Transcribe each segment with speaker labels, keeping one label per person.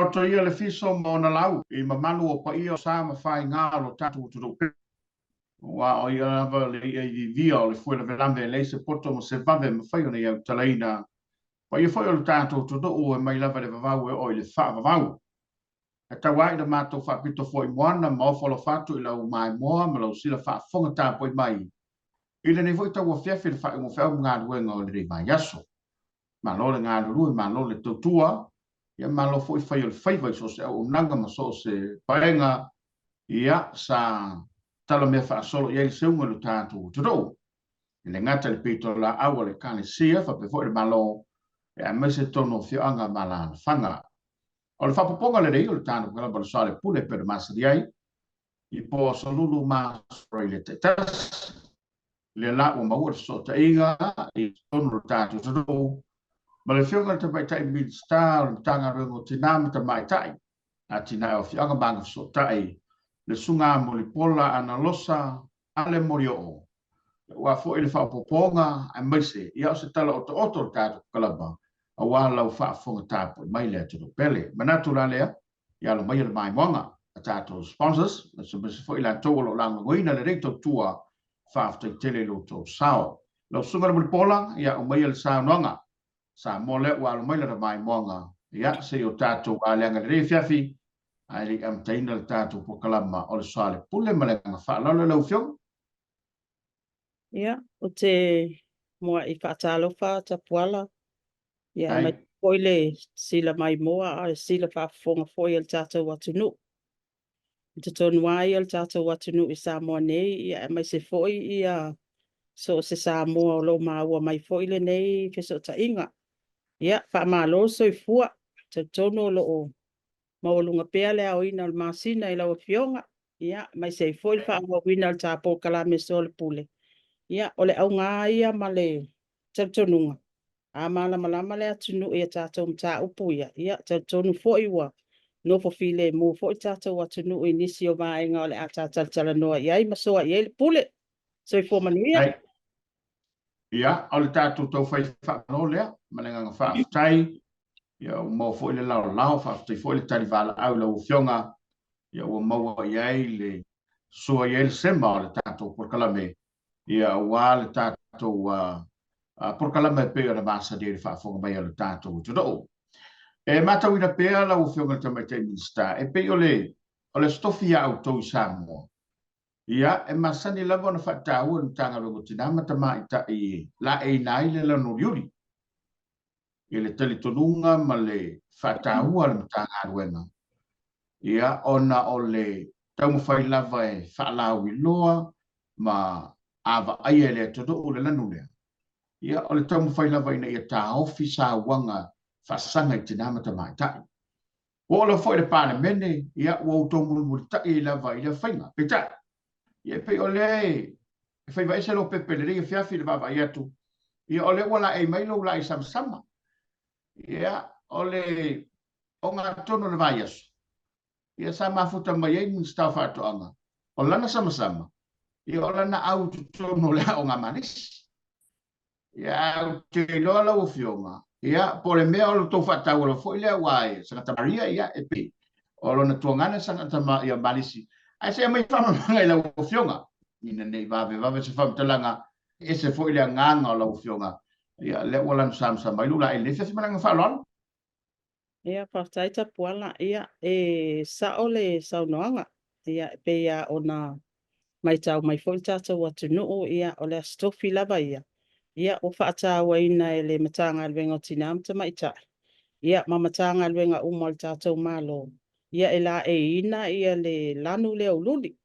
Speaker 1: roto ia le fiso mo na lau I mamalu o pa ia sa ma fai ngā lo tatu tu do wa o ia lava le I via o le fuela velambe le se poto mo se vave ma fai ona ia talaina pa ia foi o tatu tu do o mai lava le vavau o le fa vavau e tawai na mato fa pito foi moana ma folo fatu I lau mai moa ma lau sila fa fonga ta poi mai I le nei foi taua fiafi le fa mo fa ngā duenga o le mai yaso ma lo le ngā lulu ma lo le tutua ia malo foi fai o fai vai so se o nanga ma so se paenga ia sa tala me fa solo ia se un lo tanto tudo le ngata le pito la awa le kane sia fa pe foi le malo e a mese tono fi anga mala fanga o le fa poponga le rei o tanto kala ba sale pule per masa di ai I po so lulu ma le tetas le la o ma o so ta inga I tono lo tanto tudo ma le fionga te mai tai mid star tanga ringo tinam te mai tai a tina o fionga bang so tai le sunga mo le pola ana losa ale morio o wa fo ile fa poponga a mese ia se tala o to ta kalaba a wa la fa fo ta po mai le to pele ma naturale ia lo mai le mai monga a tato sponsors so be fo ile to lo lang go ina le recto tua fa te tele lo to sao lo sunga mo le pola ia o mai le sa nonga sa mole wa lo mai le mai monga ia se o tato a le ngale fiafi ai le am taina le tato po kalama o le sale pule male nga fa lo lo fiong
Speaker 2: Ia, o te moa I whaatalofa ta puala. Ia,
Speaker 1: ai
Speaker 2: mai koile sila mai moa a sila whaafonga foi al tātou watunu. Te tonu ai al tātou watunu I sa moa nei, ia mai se foi ia so se sa moa o lo maua mai foi le nei fiso ta inga. Ia, whaamalo so I fua, te tonu o lo o maulunga pea le au ina al masina I lau fionga. Ia, mai se foi whaamua wina al tāpou kalame so le pule. Ia, ole au ngā ia ma le tautonunga. A mala malama le atunu ia tātou mta upu ia. Ia, tautonu fo iwa. No fo file mo fo I tātou atunu I nisi o vaenga ole a tātou tala noa. Ia, masoa ia le pule. So I fo manuia.
Speaker 1: ai ia o le tato to fai fa no le male nga fa tai ia o mo fo ile lao fa tai fo ile tali vala au lo fionga ia o mo ia le so ia le sema le tato por kalame ia wa le tato por kalame pe na basa de fa fo mai le tato to e mata wina pea la o fionga te mai te minsta e pe o le stofia auto samo ia e masani lava na fatau na tanga rongo tinama ta mai ta I la e nai le la no yuri I le telitonunga ma le fatau al tanga ruenga ia ona o le tau fai lava e faalau I loa ma ava ai le todo o le lanu le ia o le tau fai lava ina ia ta ofisa wanga fasanga I tinama ta mai ta o le foi le pane mene ia o to mu ta I lava I le fainga peta ia pe ole fai vai se lo pepe le ringa fiafi le vava ia tu ia ole wala e mai lo lai sam sama ia ole o ngā tono le vai aso ia sama futa mai e mun sta fa to anga o lana sama sama ia o lana au tu tono le o ngā manis ia te lo la o fionga ia por me o to fa ta o fo ile wai Santa Maria ia e pe o lona tuangana Santa Maria ia malisi ai se mai fa mai la o fionga ina nei vave se fam talanga e se foi le nganga la ufionga ia le wala sam mai lula e le se mananga falon
Speaker 2: Ia, whataita puala. Ia, e saole saunoanga. Ia, pe ia ona mai tau mai foi tātou atunu ia o le stofi lava ia. Ia, o whaatau ina e le matanga alwenga o tina amta mai ta. Ia, ma matanga alwenga umal tātou malo. Ia, e la e ina ia le lanu le ululi.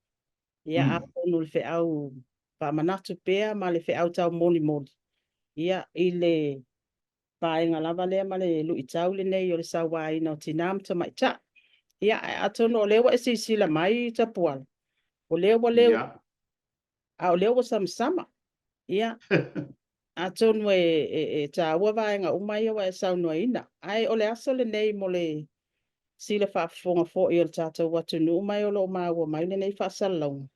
Speaker 2: Ia, aponu le whiau whamanatu pea ma le whiau tau moni moni. Ia, i le paenga lava lea ma le lui tau le nei o le sawa ina o tinam ta mai ta. Ia, atono o lewa e sisila mai ta puala. O lewa
Speaker 1: ia
Speaker 2: a o lewa sama. Ia, atono e ta ua vaenga umai wa e saunua ina. Ai, o le aso le nei mo le sila whaafonga fo i o le tata watunu umai o lo maua mai le nei whaasalau.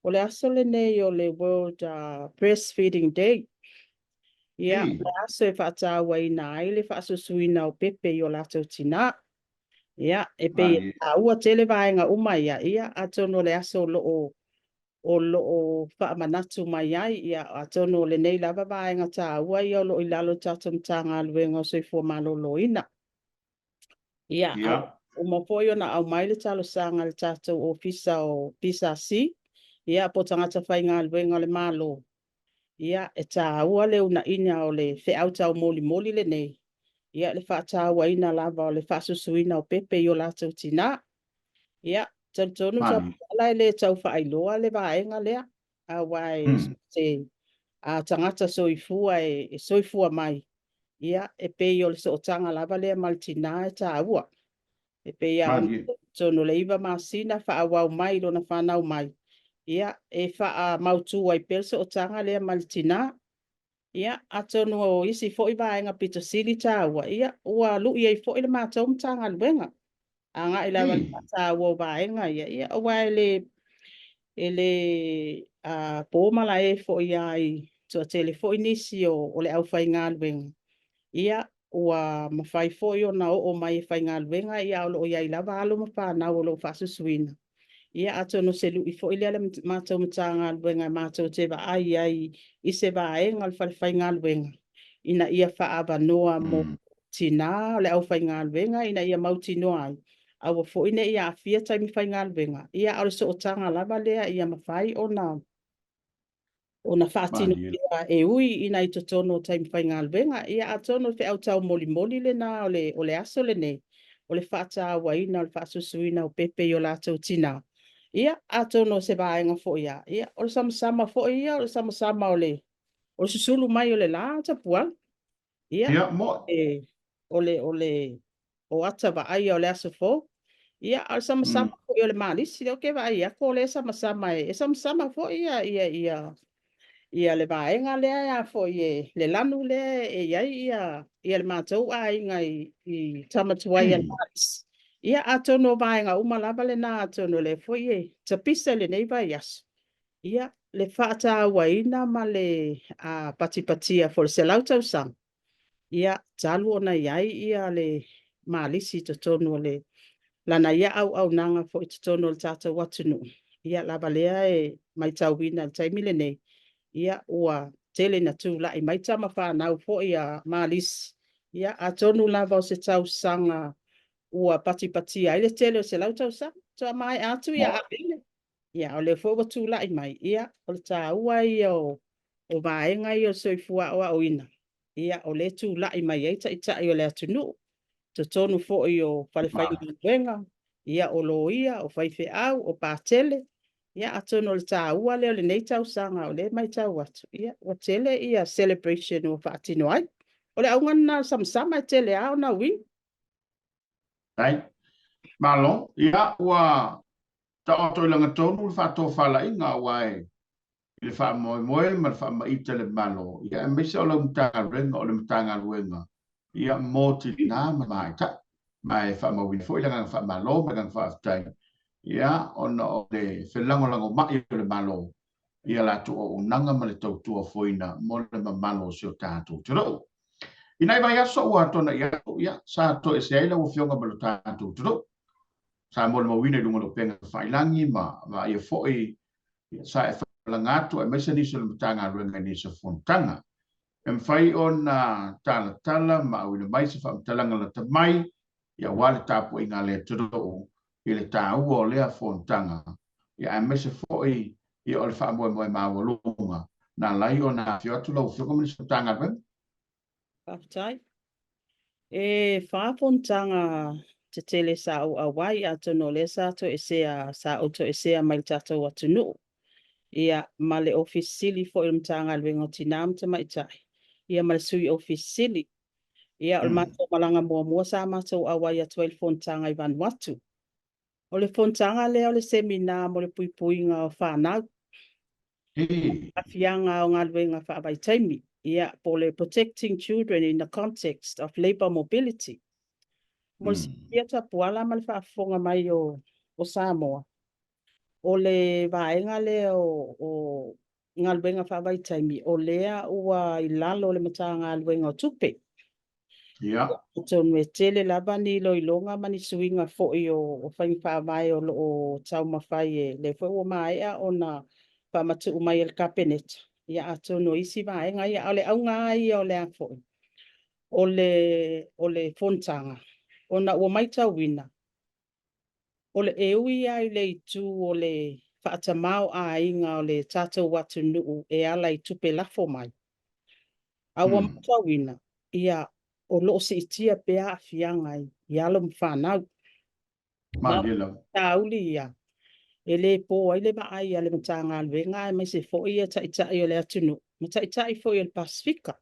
Speaker 2: O le aso le nei o le World Breastfeeding Day. Ia, o le aso e whaatawa ina ai le whaasusuina o pepe i o lato tina. Ia, e pe
Speaker 1: Mani.
Speaker 2: a ua tele vaenga uma ia atono le aso o loo whaamanatu mai ai, ia atono le nei lava vaenga tā ua ia o loo i lalo tatum tanga aluenga o soifua malolo ina. Ia,
Speaker 1: Ia.
Speaker 2: o mapoio na au mai le talo sanga le tatou o pisa si, ia po tangata whainga aluenga le malo. Ia, e tā ua le una ina o le wheau tau moli le nei. Ia, le whaata ua ina lava o le whaasusuina o pepe i o lātou tina. Ia, tonu tau
Speaker 1: Mani.
Speaker 2: alai le tau whaailoa le vaenga lea. A wai se a tangata soifua e soifua mai. Ia, e pe i o le sootanga lava lea maltina e tā ua. E pe ia
Speaker 1: Mani.
Speaker 2: tonu le iwa masina whaawau mai lo na whanau mai. Ia, e wha mautu ai pel sootanga lea maltina. Ia, a tonu o isi fo i vaenga pito sili tā ua. Ia, ua lu i fo i le mātou mtanga luenga. Anga ila wale pata ua vaenga ia ua ele pōma la e fo i ai tua tele fo i nisi o le au whai ngā luenga. Ia ua mawhai fo i o na o mai e whai ngā luenga ia o lo i ai lava alo ma whanau o lo whasusuina. Ia atono se lu i fo i lea mātou matanga luenga mātou te wa ai i se vaenga le whai ngā luenga. Ina ia whaava noa mo tina le au whai ngā luenga ina ia mauti noa ai. Aua fo ine ia afia taimi whai ngā luenga. Ia au so o tanga lava lea ia mawhai o na whaatino ia e ui ina i totono taimi whai ngā luenga. Ia atono whi au tau moli le na o le aso le ne. O le whaata awa ina o le whaasusuina o pepe i o lātou tina. Ia atono se vaenga fo ia. Ia o le sama fo ia o le sama o le susulu mai o le la tapuan. Ia o ata va ai o le aso fo. Ia al sama fo i o le malisi o ke va ia ko le sama e sama fo ia le vaenga le ia fo i le lanu le ia le mātou ai ngai i tamatuai al malisi. Ia atono vaenga uma lava le na atono le fo i tapisa le nei vai aso. Ia le whaata waina ma le patipatia fo le selautau sang. Ia talu ona iai ia le malisi totono le lana ia au nanga fo i totono le tata watunu. Ia lava lea e mai tauwina taimi le nei. Ia ua tele na tu la i mai tama whanau fo i a malisi. Ia atonu lava o se tau sanga ua patipatia. Ile tele o se lautau sang. Tua mai atu ia apile. Ia o le fo watu la i mai. Ia o le tā ua i o vaenga i o soifua o ina. Ia o le tu la i mai eita i o le atunu. Totonu fo i o whalewhai wenga. Ia o lo ia o whaife au o pātele. Ia atono le tā ua leo le nei tau sanga o le mai tau atu. Ia o tele ia celebration o whaatino ai. O le aungana samsama tele au na win.
Speaker 1: Right. Malo, ia ua ta oto i langa tonu le whātō whala inga wai. I le wha moe ma le wha maita le malo. Ia e mesa o le mtanga renga o le mtanga ruenga. Ia mōti nā ma mai ta. Mai wha mawina fo i langa wha malo ma langa wha aftai. Ia ona o le whelango mai o le malo. Ia la tu o unanga ma le tautua foina mo le mamalo si o tātou te rau. Inai vai aso ua tona ia sa to e se aila o fionga ma le tātou te rau. Sa mo le mawina i lunga lo penga whailangi ma ia fo i sa e langatu e mesa nisa le matanga ruenga nisa fontanga. E mwhai o na tala ma au ina mai se whaamtalanga la tamai ia wale tapu i ngā lea tiro i le tā ua o lea fontanga. Ia e mesa fo i o le whaamoe mawalunga na lai o na fioatu lau whioka manisa matanga ruenga.
Speaker 2: Whaafutai. E whaafontanga te tele sa au awai atono le sa to e sea sa auto e sea mai tato watunu. Ia ma le ofisili fo i mtanga luenga tinam te maitai. Ia ma le sui ofisili. Ia o mato malanga mua sa mato awai atu i le fontanga i Vanuatu. O le fontanga lea o le semina mo le puipuinga o whanau. Afianga o ngā luenga whaavai taimi. Ia po le protecting children in the context of labour mobility. Mo le ia tapuala ma le whaafonga mai o Samoa. O le vaenga le o ngā luenga whaavai taimi. O lea ua i lalo le mata ngā luenga o tupe.
Speaker 1: Ia.
Speaker 2: Tonu e tele lava ni loilonga mani suinga fo'i o whaingwha mai o loo tau mawhai e le fo o mai a o na whamatu umai el kapenet. Ia atonu isi mai ngai a ole au ngai o le a fo'i. O le fontanga. O na ua mai tau wina. O le eui ai le itu o le whaatamau a inga o le tātou watu nuu e ala i tupe lafo mai. A ua mai tau wina. Ia o loo se itia pea a fiangai i alo mwhanau. Ma tauli ia. E le po ai le maai a le matanga alwenga e mai se fo ia taitai o le atunu. Ma taitai fo i le Pasifika.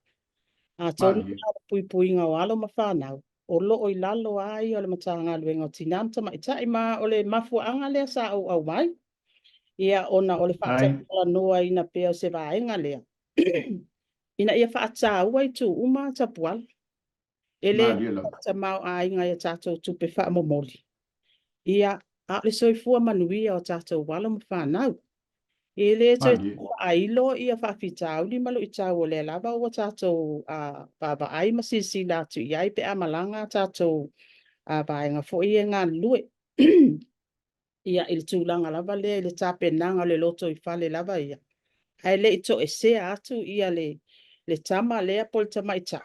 Speaker 2: A tonu ala pui pui ngā walo mawhanau. O loo i lalo ai o le matanga alwenga o tinamta maitai ma o le mafuanga lea sa au mai. Ia ona o le whaatapala noa ina pea o se vaenga lea. Ina ia whaatau ai tu uma tapuala. Ele ta mau ai ngai a tātou tupe wha momoli. Ia a le soifua manuia o tātou wala ma whanau. Ele toi ailo ia whawhitau ni malo i tau o le lava o tātou baba ai masisi latu iai pe amalanga tātou vaenga fo ia ngā lue. Ia il tūlanga lava le le tāpenanga le loto i whale lava ia. Hai le ito e sea atu ia le tama lea pol tama i tai.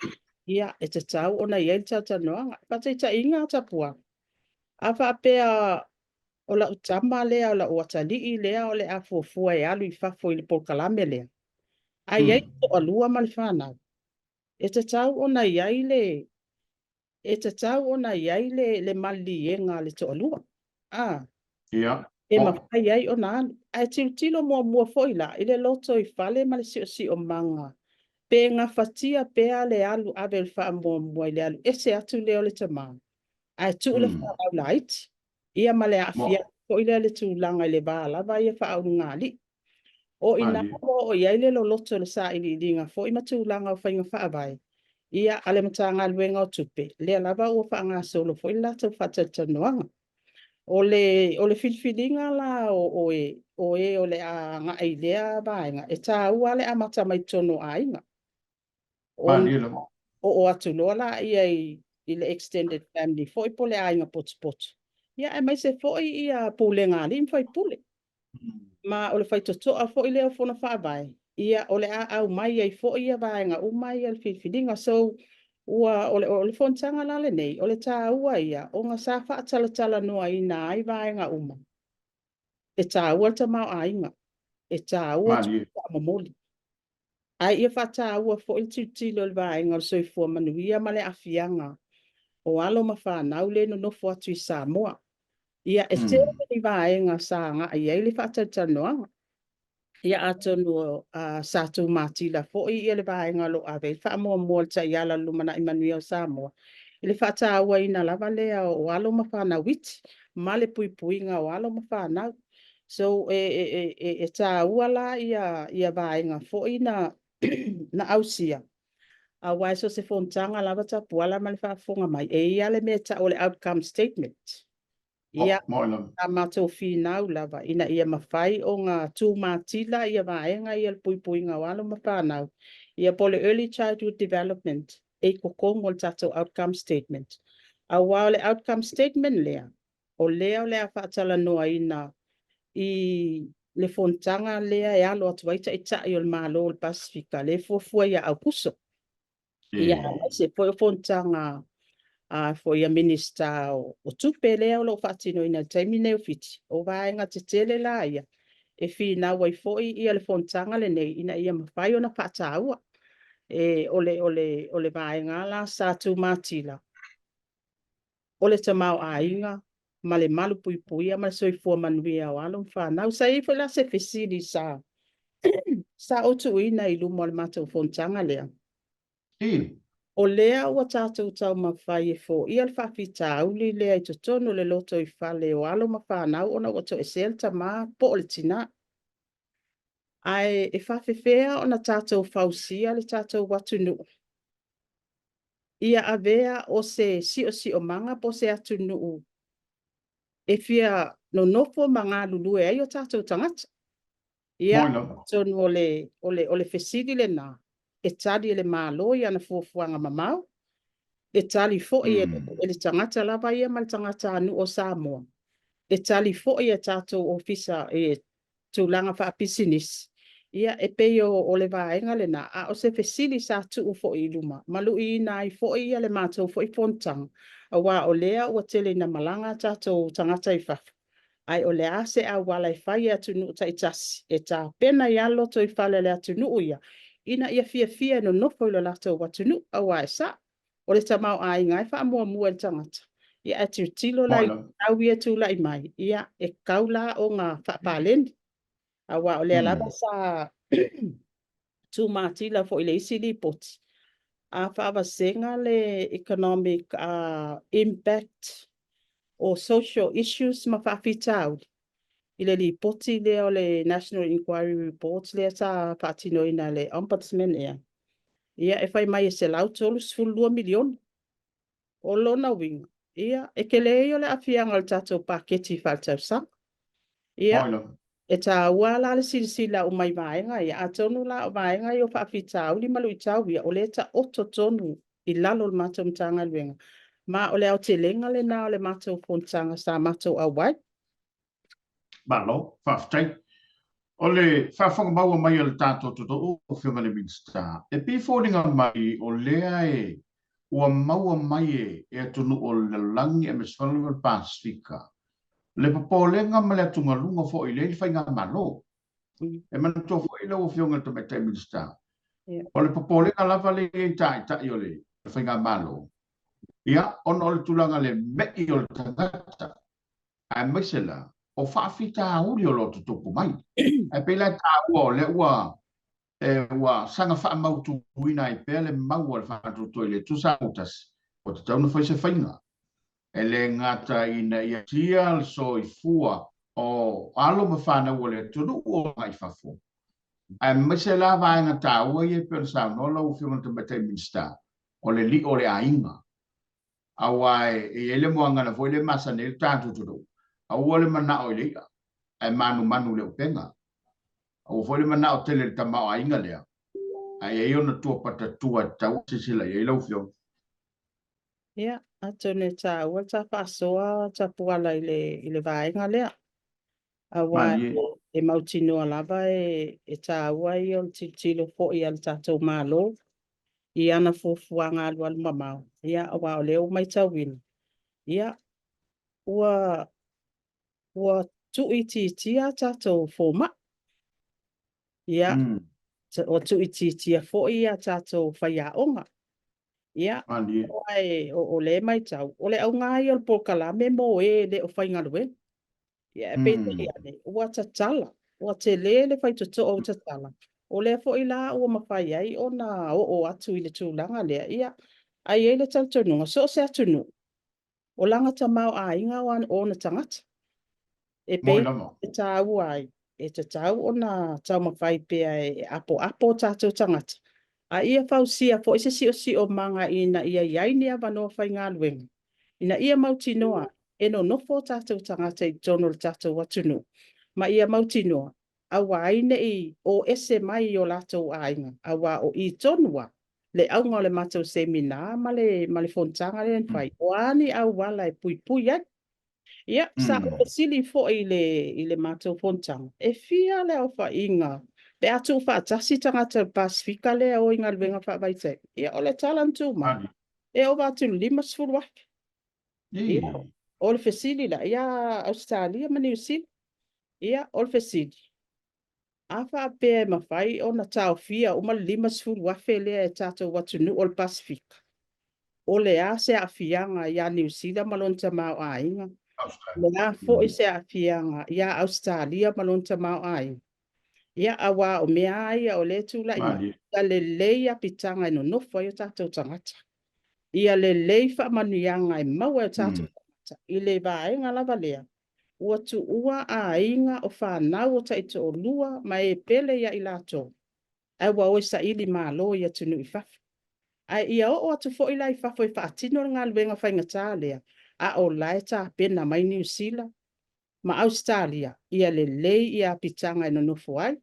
Speaker 2: Ia e te tau ona iei tata noanga. Pata i ta inga tapua. Awa apea o la utama lea o la uatali lea o le a fuafua e alu i fafo i le polkalame lea. A iei to alua mali whanau. E te tau ona iei le mali e ngā le to alua. E mawhai iei o nā alu. A tilo mua foi la. I le loto i fale mali si o manga. Pe ngā fatia pea le alu abel wha mua le alu. Ese atu leo le tamā. Ai tu le wha au laiti. Ia ma le afia. Ko ile le tu langa le bala. Vai e wha au ngali. O ina o iai le lo loto le sa ili linga. Fo ima tu langa o whainga wha vai. Ia ale matanga luenga o tupe. Lea lava ua wha ngā solo. Fo ila tau whata tanuanga. O le filfilinga la o le a ngā ilea vaenga. E tā ua le amata mai tono a inga. O atu loa la ia i le extended family fo i pole ainga pots. Ia e mai se fo i ia pule ngā lim fai pule. Ma o le fai totoa fo i leo fona wha vai. Ia o le a au mai ai fo i a vaenga u mai al filfilinga. So ua o le fontanga la le nei. O le tā ua ia o ngā sa wha tala noa i nā ai vaenga uma. E tā ua ta mau ainga. E tā ua ta mamoli. Ai ia whata ua fo il tilo le vaenga o soifua manuia ma le afianga. O alo ma whanau le no nofo atu i Samoa. Ia e te ni vaenga sa nga ia ili whata tanoanga. Ia atonu satu matila fo i ia le vaenga lo ave. Wha mua ta iala lumana i manuia o Samoa. Ili whata ua ina lava lea o alo ma whanau iti. Ma le puipuinga o alo ma whanau. So e tā ua la ia vaenga fo i na ausia. A wai so se fontanga lava ta puala ma le whaafonga mai. E ia le mea ta o le outcome statement. Ia a mato finau lava. Ina ia mawhai o ngā tū mātila ia vaenga ia le puipuinga walo ma whanau. Ia po le early childhood development. E kokong o le tato outcome statement. A wai le outcome statement lea. O lea whaatala noa ina i le fontanga lea e alo atu waita i tai o le malo o le Pasifika. Le fuafua ia au puso. Ia se foi o fontanga foi a minister o tupe lea o lo whaatino ina taimine o fiti. O vaenga te tele la ia. E whina wai foi ia le fontanga le nei ina ia mawhai o na whaataua. O le vaenga la sa tu matila. O le tamau a inga. Ma le malu pui ma le soifua manuia o alo whanau. Sa i foi la se fesili sa otu ina i lumo le mata o fontanga lea. O lea ua tātou tau mawhai e fo. Ia le whawhita auli lea i totono le loto i whale o alo ma whanau ona wato e selta ma po o le tina. Ai e whawhewhea ona tātou whausia le tātou watu nuu. Ia avea o se si o manga po se atu nuu. E fia no nofo manga lulue ai o tātou tangata. Ia tonu o le fesidi le nā. E tadi le malo i ana fuafuanga mamau. e tali fo'i
Speaker 1: Mm.
Speaker 2: e le tangata lava ia ma le tangata anu o Samoa. E tali fo'i e tātou ofisa e tūlanga wha business. Ia e pei o le vaenga le na, a o se fesili sa tuu fo'i luma. Malu i na i fo'i ia le mātou fo'i fontang. A wā o lea ua tele na malanga tātou tangata i whafu. Ai o le ase a wala i whai atu nuu ta i tasi. E tā pena i aloto i whale le atu nuu ia. Ina ia fia no nofo i lo lato watu nuu a wā e sa. O le tamau a inga i wha mua mua le tangata. Ia atu tilo lai
Speaker 1: Moila.
Speaker 2: au ia tu lai mai. Ia e kaula o ngā whapalendi. A wā o le alaba sa tu mātila fo i le isi li poti. A whaavasenga le economic impact o social issues ma whaafitau. I le li poti le o le National Inquiry Report le sa whaatino ina le ombudsman ea. Ia e whai mai e se lau tolu 2 milion o lona winga. Ia e ke le o le awhianga le tatou paketi whaltau sa. Ia
Speaker 1: Moila.
Speaker 2: e tā ua la le silisila o mai vaenga ia a tonu la o vaenga i o whaafitau li malu i tau ia o le ta oto tonu i lalo le mātou mtanga luenga. Ma o le au te lenga le na o le mātou fontanga sa mātou au wai.
Speaker 1: Malo, whaftai. O le whawhanga maua mai o le tātou toto o whiunga le minsta. E pi fōringa mai o lea e ua maua mai e atunu o le langi e meswalunga Pasifika. Le papolenga ma le atunga lunga fo i le whainga malo. E manatua fo i le o whiunga te mai minsta. O le papolenga lava le e tai o le whainga malo. Ia, ono o le tulanga le mei o le tangata. A maisela. O whaafita uri o loto tupu mai. E pela tā ua le ua sanga wha mautu uina i pele maua le whaatutu i le tusa utas. O te tauna whaise whainga. E le ngata ina ia tia le so i fua o alo ma whana ua le tunu o ngai whafu. E maise la vaenga tā ua i e pele sa nola u whiunga te matei minsta. O le li o le ainga. Awai e ele moanga foi le masa ne tātu tunu. Au le mana o le ai manu le upenga. Au foi le mana o tele tama o inga lea. Ai e ona tua pata tua tau sisila e lau fio.
Speaker 2: Ia, atone tā ua tā whaasoa tā puala i le vaenga lea. A wā e mautinoa lava e tā ua i o tilo fo i al tātou mālo. I ana fufuanga alu alu mamau. Ia, a wā o leo mai tauwina. Ia, ua tu tia tātou fōma. Ia, o tu tia fo i a tātou whaiaonga. Ia, o le mai tau. O le au ngai o pokala me mo e le o whaingalue. Ia, e pēta i ane. Ua tatala. Ua te le whaitoto o tatala. O le fo i la ua mawhai ai o na o atu i le tūlanga lea. Ia, ai e le tautonunga. So se atunu. O langa ta mau a inga o na tangata. E pēta e tāu ai. E te tau o na tau mawhai pēa e apo tātou tangata. A ia fausia fo ise si o manga ina ia iaini a wanoa whai ngā luenga. Ina ia mauti noa, e no nofo tātou tangata i tono le tātou watunu. Ma ia mauti noa, awa aine i o ese mai o lātou ainga, awa o i tonua, le aunga o le mātou semina, ma le fontanga le whai. O ani au wala e pui ai. Ia, sa o sili fo i le mātou fontanga. E fia le au wha inga. Pe atu whaatasi tangata Pasifika le o inga luenga whaavaitai. Ia, o le talantu ma. E o watu 5 sfuruaki. Ia, o le fesili la. Ia, Australia ma New Zealand. Ia, o le fesili. A whaapea e mawhai o na tau fia o ma 5 sfuruafe le e tātou watunu o le Pasifika. O le a se a fianga ia New Zealand malonta mau a inga. Le a fo i se a fianga ia Australia malonta mau a inga. Ia awa o mea ia o le tula ina. Ia le leia pitanga ino nofo i tātou tangata. Ia le lei wha manuianga i maua o tātou tangata. I le vaenga lava lea. Ua tu ua a inga o whanau o taito o lua ma e pele ia i lato. Awa o isa ili malo ia tunu i fafu. Ai ia o atu fo ila i fafu i whaatino ngā luenga whaingatā lea. A o laeta pena mai New Zealand. Ma Australia. Ia le lei ia pitanga ino nofo ai.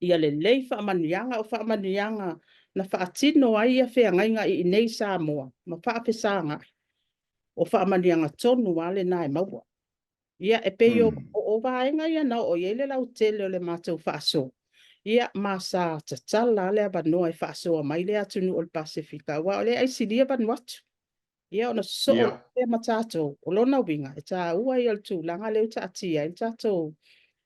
Speaker 2: Ia le lei whaamanuianga o whaamanuianga na whaatino ai a whea ngainga i nei Samoa, ma whaapesanga o whaamanianga tonu wale nai maua. Ia e peo o vaenga ia na o iele lau tele o le mātou whaaso. Ia masa tatala le abanoa e whaaso a mai le atunu o le Pasifika. Wa o le ai silia Vanuatu. Ia ona so le matato o lona winga e tā ua i al tūlanga leu ta atia i tato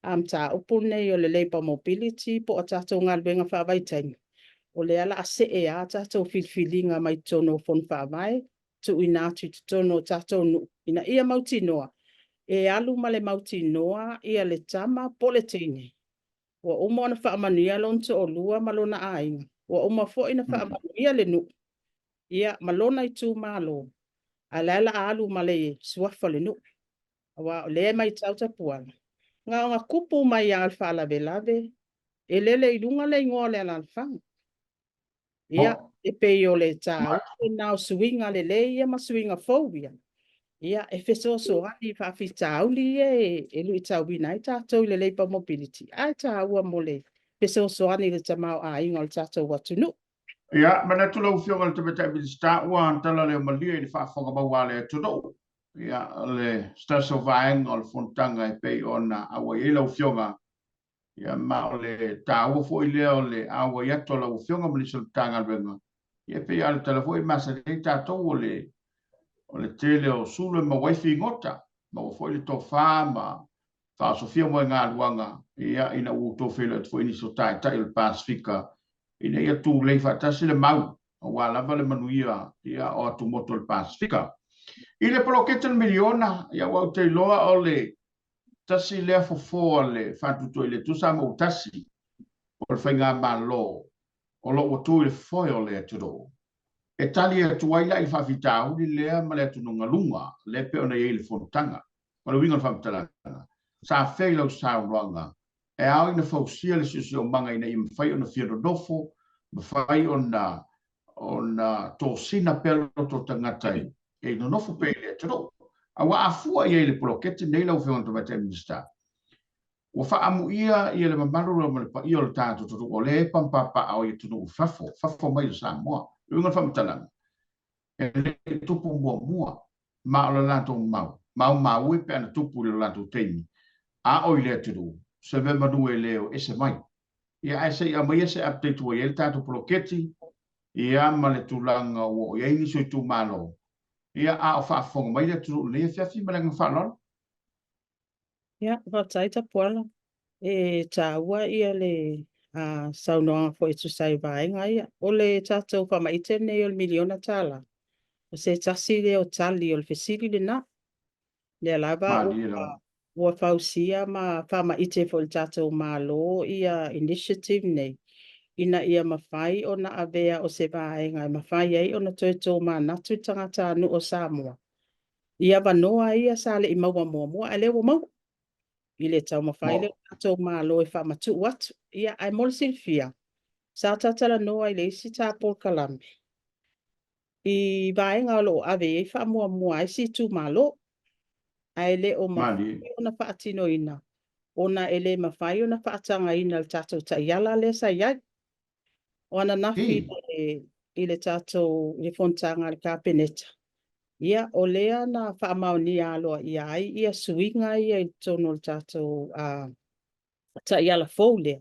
Speaker 2: tā upune i o le Labour Mobility po o tato ngā luenga whaavaitangi. O le ala ase e a tato filfilinga mai tono fon whaavai tu inatu tono tato nu. Ina ia mauti noa. E alu ma le mauti noa ia le tama poletini. Wa uma ona whaamanuia lonto o lua malona ainga. Wa uma fo ina whaamanuia le nu. Ia malona i tū malo. A laila alu ma le suafa le nu. Wa le mai tauta puala. Nga kupu mai al whala velave. E lele i lunga le ingoa le alalfang. Ia e peo le tau. E nao suinga le le ia ma suinga phobia. Ia e feso so ani fa fi tauli e lui tau bina i tatou le Labour Mobility. Ai taua mole feso so ani le tamau a inga le tatou watunu.
Speaker 1: Ia, mana tula ufionga le tabeta i bista ua antala le malia i le whaafonga maua le tudo. Ia, le staso vaenga o le fontanga e pei ona awa i la ufionga. Ia, ma o le taua fo i lea o le awa i ato la ufionga mani sultanga venga. Ia pei ale tala fo i masa le tatou o le tele o sule ma waifi ngota, ma o foi le tofa ma fa sofia mo ngā luanga, ia ina u to fele at foi ni so tai il Pasifika, ina ia tu le fa tasi le mau, o wala vale manuia, ia o atu moto le Pasifika. I le poloketen miliona, ia wau te loa o le tasi lea fofo le fatuto i le tusa mo tasi, o le whainga ma lo, o lo watu i le foi o le aturo. E tali e tuaila i whawhitau ni lea ma lea tununga lunga, le pe ona i le fontanga. Ma le winga na whamitalanga. Sa whei lau sa uranga. E au ina whausia le sisi o manga ina i mwhai ona whiarodofo, mwhai ona tōsina pelo to tangatai. E ino nofu pe le taro. A wa afua i le polokete nei lau whionga to mate minista. Wa whaamu ia i le mamaru lo ma le pa i o le tātu turu o le pampapa au i tunu ufafo. Fafo mai le Samoa. Lunga whamatalang. E le tupu mua. Ma o le lato mau. Mau pe ana tupu le lato teini. A oi le turu. Se ve manu e leo ese mai. Ia ese ia mai ese update wa i tātu poloketi. Ia ma le tulanga o ia ini soi tu malo. Ia a o whaafonga mai le turu. Le fiafi malanga whalon.
Speaker 2: Ia, whaataita puala. E tāua ia le saunoa fo i tusai vaenga ia. O le tātou whamaite nei o le miliona tāla. O se tasi le o tali o le fesiri le na. Le alava ua whausia ma whamaite fo le tātou malo ia initiative nei. Ina ia mawhai o na avea o se vaenga. Mawhai ei o na toeto ma natu tangata anu o Samoa. Ia vanoa ia sale i maua mua. Alewa mau. I le tau mawhai le tātou malo e whamatu watu. Ia ai mol silfia. Sa tatala noa i le isi tāpol kalambi. I vaenga o lo ave e whamua ai si tu malo. Ai le o mawhai o na whaatino ina. Ona ele mawhai o na whaatanga ina le tātou ta iala le sa iai. O ana nafi i le tātou le fontanga le kāpeneta. Ia o lea na whaamau ni aloa i ai, ia suinga ia i tono le tātou ta iala fau lea.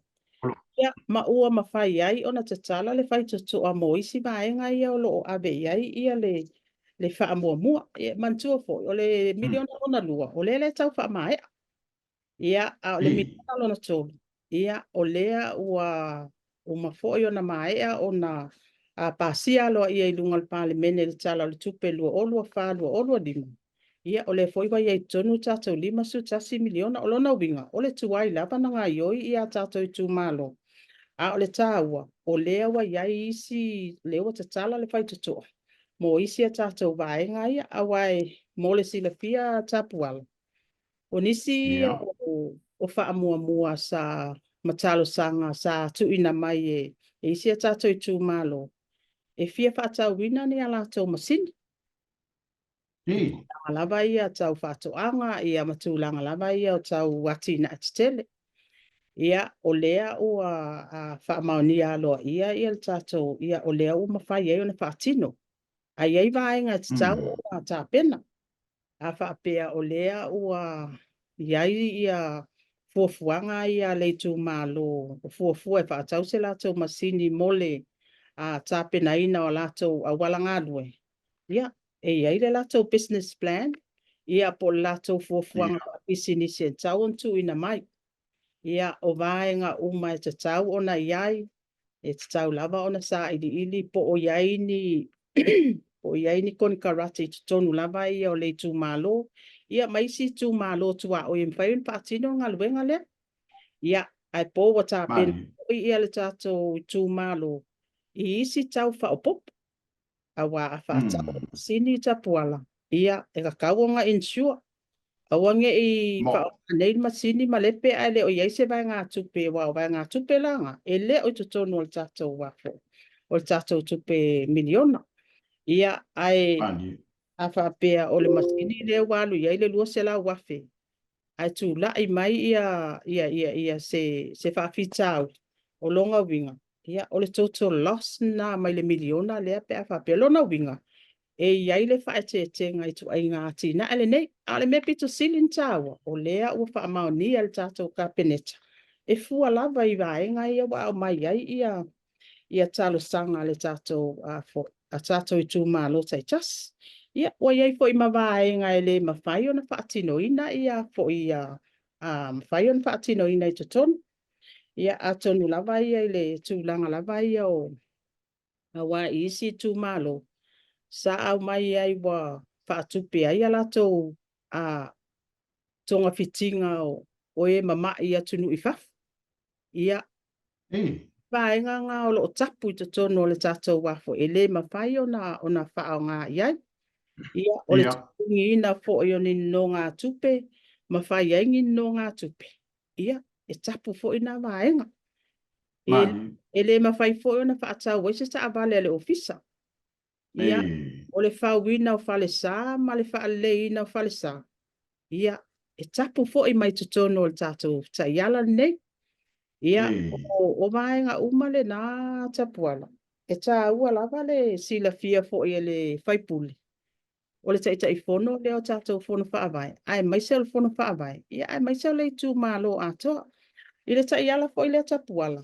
Speaker 2: Ia maua mawhai ai, ona tatala le whai tutu a moisi vaenga ia o loo ave ai, ia le whaamua mua, mantua fo, o le miliona ona lua, o le tau whaamaea. Ia o le miliona lona tolu. Ia o lea ua mafoi ona maea ona a pasia loa ia i lunga le palemene le tala le tupe lua olua whalua olua lima. Ia o le foiwa ia i tonu tātou 5 miliona o lona winga. O le tuai lapa na ngā ioi ia tātou i tū malo. A o le tāua, o lea wa iai isi lewa tatala le whai tutua. Mo isi a tātou vaenga ia, a wai mo le sila pia tapuala. O nisi o whaamua sa matalo sanga sa tuina mai e isi a tātou i tū malo. E fia whaatau wina ni ala tau masini. Lava ia tau whaatau anga, ia matulanga lava ia o tau wati na atitele. Ia o lea ua whaamaonia aloa ia le tātou ia o lea ua mawhai ai o na whaatino. Ai ai vaenga te tau o a tāpena. A whaapea o lea ua iai ia fuafuanga ia leitu malo fuafua e whaatau se lātou masini mole a tāpena ina o lātou a walangalue. Ia, e iai le lātou business plan. Ia po lātou fuafuanga pa business e tau ontu ina mai. Ia o vaenga uma e te tau ona iai, e te tau lava ona sa ili po o iai ni po iai ni koni karate te tonu lava ia o le tu malo. Ia maisi tu malo tua o imwhai un patino ngā luenga le. Ia, ai po wa tāpena ia le tātou tu malo. I isi tau whaopop. A wā a whaatau sini tapuala. Ia, e ka kauonga insure. Awange I whaopanei masini ma lepe ai le o iai se vai ngā tupe wa o vai ngā tupe langa. E le o tutonu o le tātou wafo. O le tātou tupe miliona. Ia ai a whapea o le masini le walu iai le lua se la wafe. Ai tu lai mai ia se whawhitau o longa winga. Ia o le total loss na mai le miliona le pe a whapea lona winga. E iai le whaete ngai tu ai ngā tina ele nei, ale me pito silin tawa, o lea ua whaamaoni al tātou ka peneta. E fua lava I vaenga ia wa o mai ai ia talo sanga le tātou a tātou I tū mālo tai tas. Ia, o iai fo I ma vaenga ele mawhai o na whaatino ina ia fo I mawhai o na whaatino ina I tutonu. Ia a tonu lava ia I le tūlanga lava ia o wa isi tū mālo. Sa au mai ai wa whaatupe ai ala tau tonga fitinga o e mama ia tunu I whaf. Ia. Vaenga ngā o lo tapu I te tono le tātou wafo. E le mawhai o na whao ngā iai. Ia o le tukungi ina fo o ni no ngā tupe. Mawhai ai ngi no ngā tupe. Ia. E tapu fo I nā vaenga. E le mawhai fo o na whaatau waise ta avale le ofisa. Ia, o le whauina o whale sā, ma le whaaleina o whale sā. Ia, e tapu fo I mai tutono o le tātou ta iala nei. Ia, o vaenga umale nā tapuala. E tā ua lava le sila fia fo I le whaipuli. O le taita I fono le o tātou fono whaavai. Ai maisel fono whaavai. Ia, ai maisel le tū mālo atoa. I le ta iala fo I le tapuala.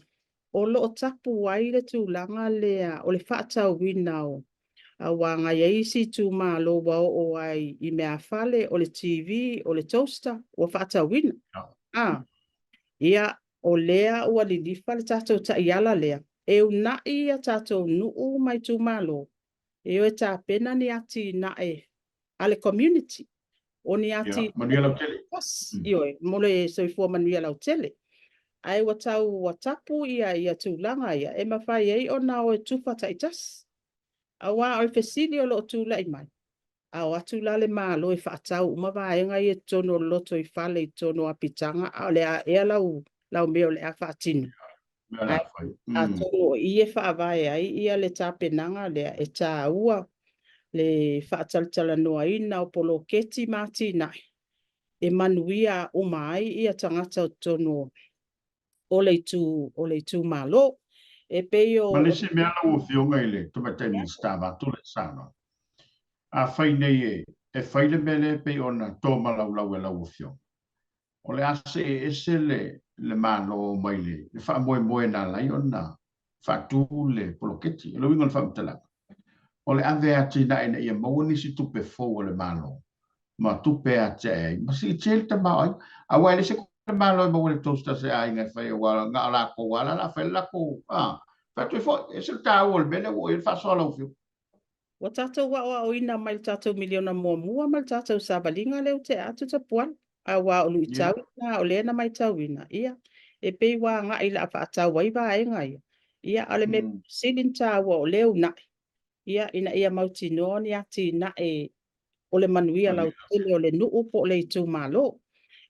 Speaker 2: O lo o tapu wai le tūlanga lea o le whaatau wina o. A wanga yaisi tu malo wa o ai I mea fale o le TV o le toaster o whaata wina. Ia o lea ua li lifa le tātou ta iala lea. E una ia tātou nuu mai tu malo. E o e tā pena ni ati na e ale community. O ni ati...
Speaker 1: Manuela Tele.
Speaker 2: Ioe, mole soifua Manuela Tele. Ai watau watapu ia tūlanga ia. E mawhai ei o na o e tufa taitas. Awa o fesili o lo tula I mai. A o atula le malo e whaatau uma vaenga I e tono loto I whale I tono apitanga. A le a ea lau meo le a whaatinu. A tono I e whaavae ai ia le tāpenanga le e tā ua le whaataltala noa ina o polo keti mati nai. E manuia umai ia tangata o tono o le tu malo. E peio...
Speaker 1: Malese mea lau o fionga I le tumatani stava tule sana. A whai nei e whai le mele pe ona tōma lau e lau o fionga. O le ase e ese le malo mai le wha moe na lai ona wha tū le poloketi. E lo ingon wha mtalaka. O le ave ati na ina ia mauni si tupe fō o le malo. Ma tupe ati ai. Ma si tēl ta mai. A wai le se le malo e mauni tosta se ai ngai whai wala ngā lako wala la whai lako. Fato fo e se ta o bene o il fa solo fio.
Speaker 2: O tātou wa o ina mai tātou miliona mua mai tātou sabalinga leo te atu ta puan. A wa o lui tau na o lena mai tau ina. Ia, e pei wa ngā ila a whaatau waiwa e ngai. Ia, ale me silin tā wa o leo nai. Ia, ina ia mauti noni ati na e o le manuia lau tele o le nuu po le tu malo.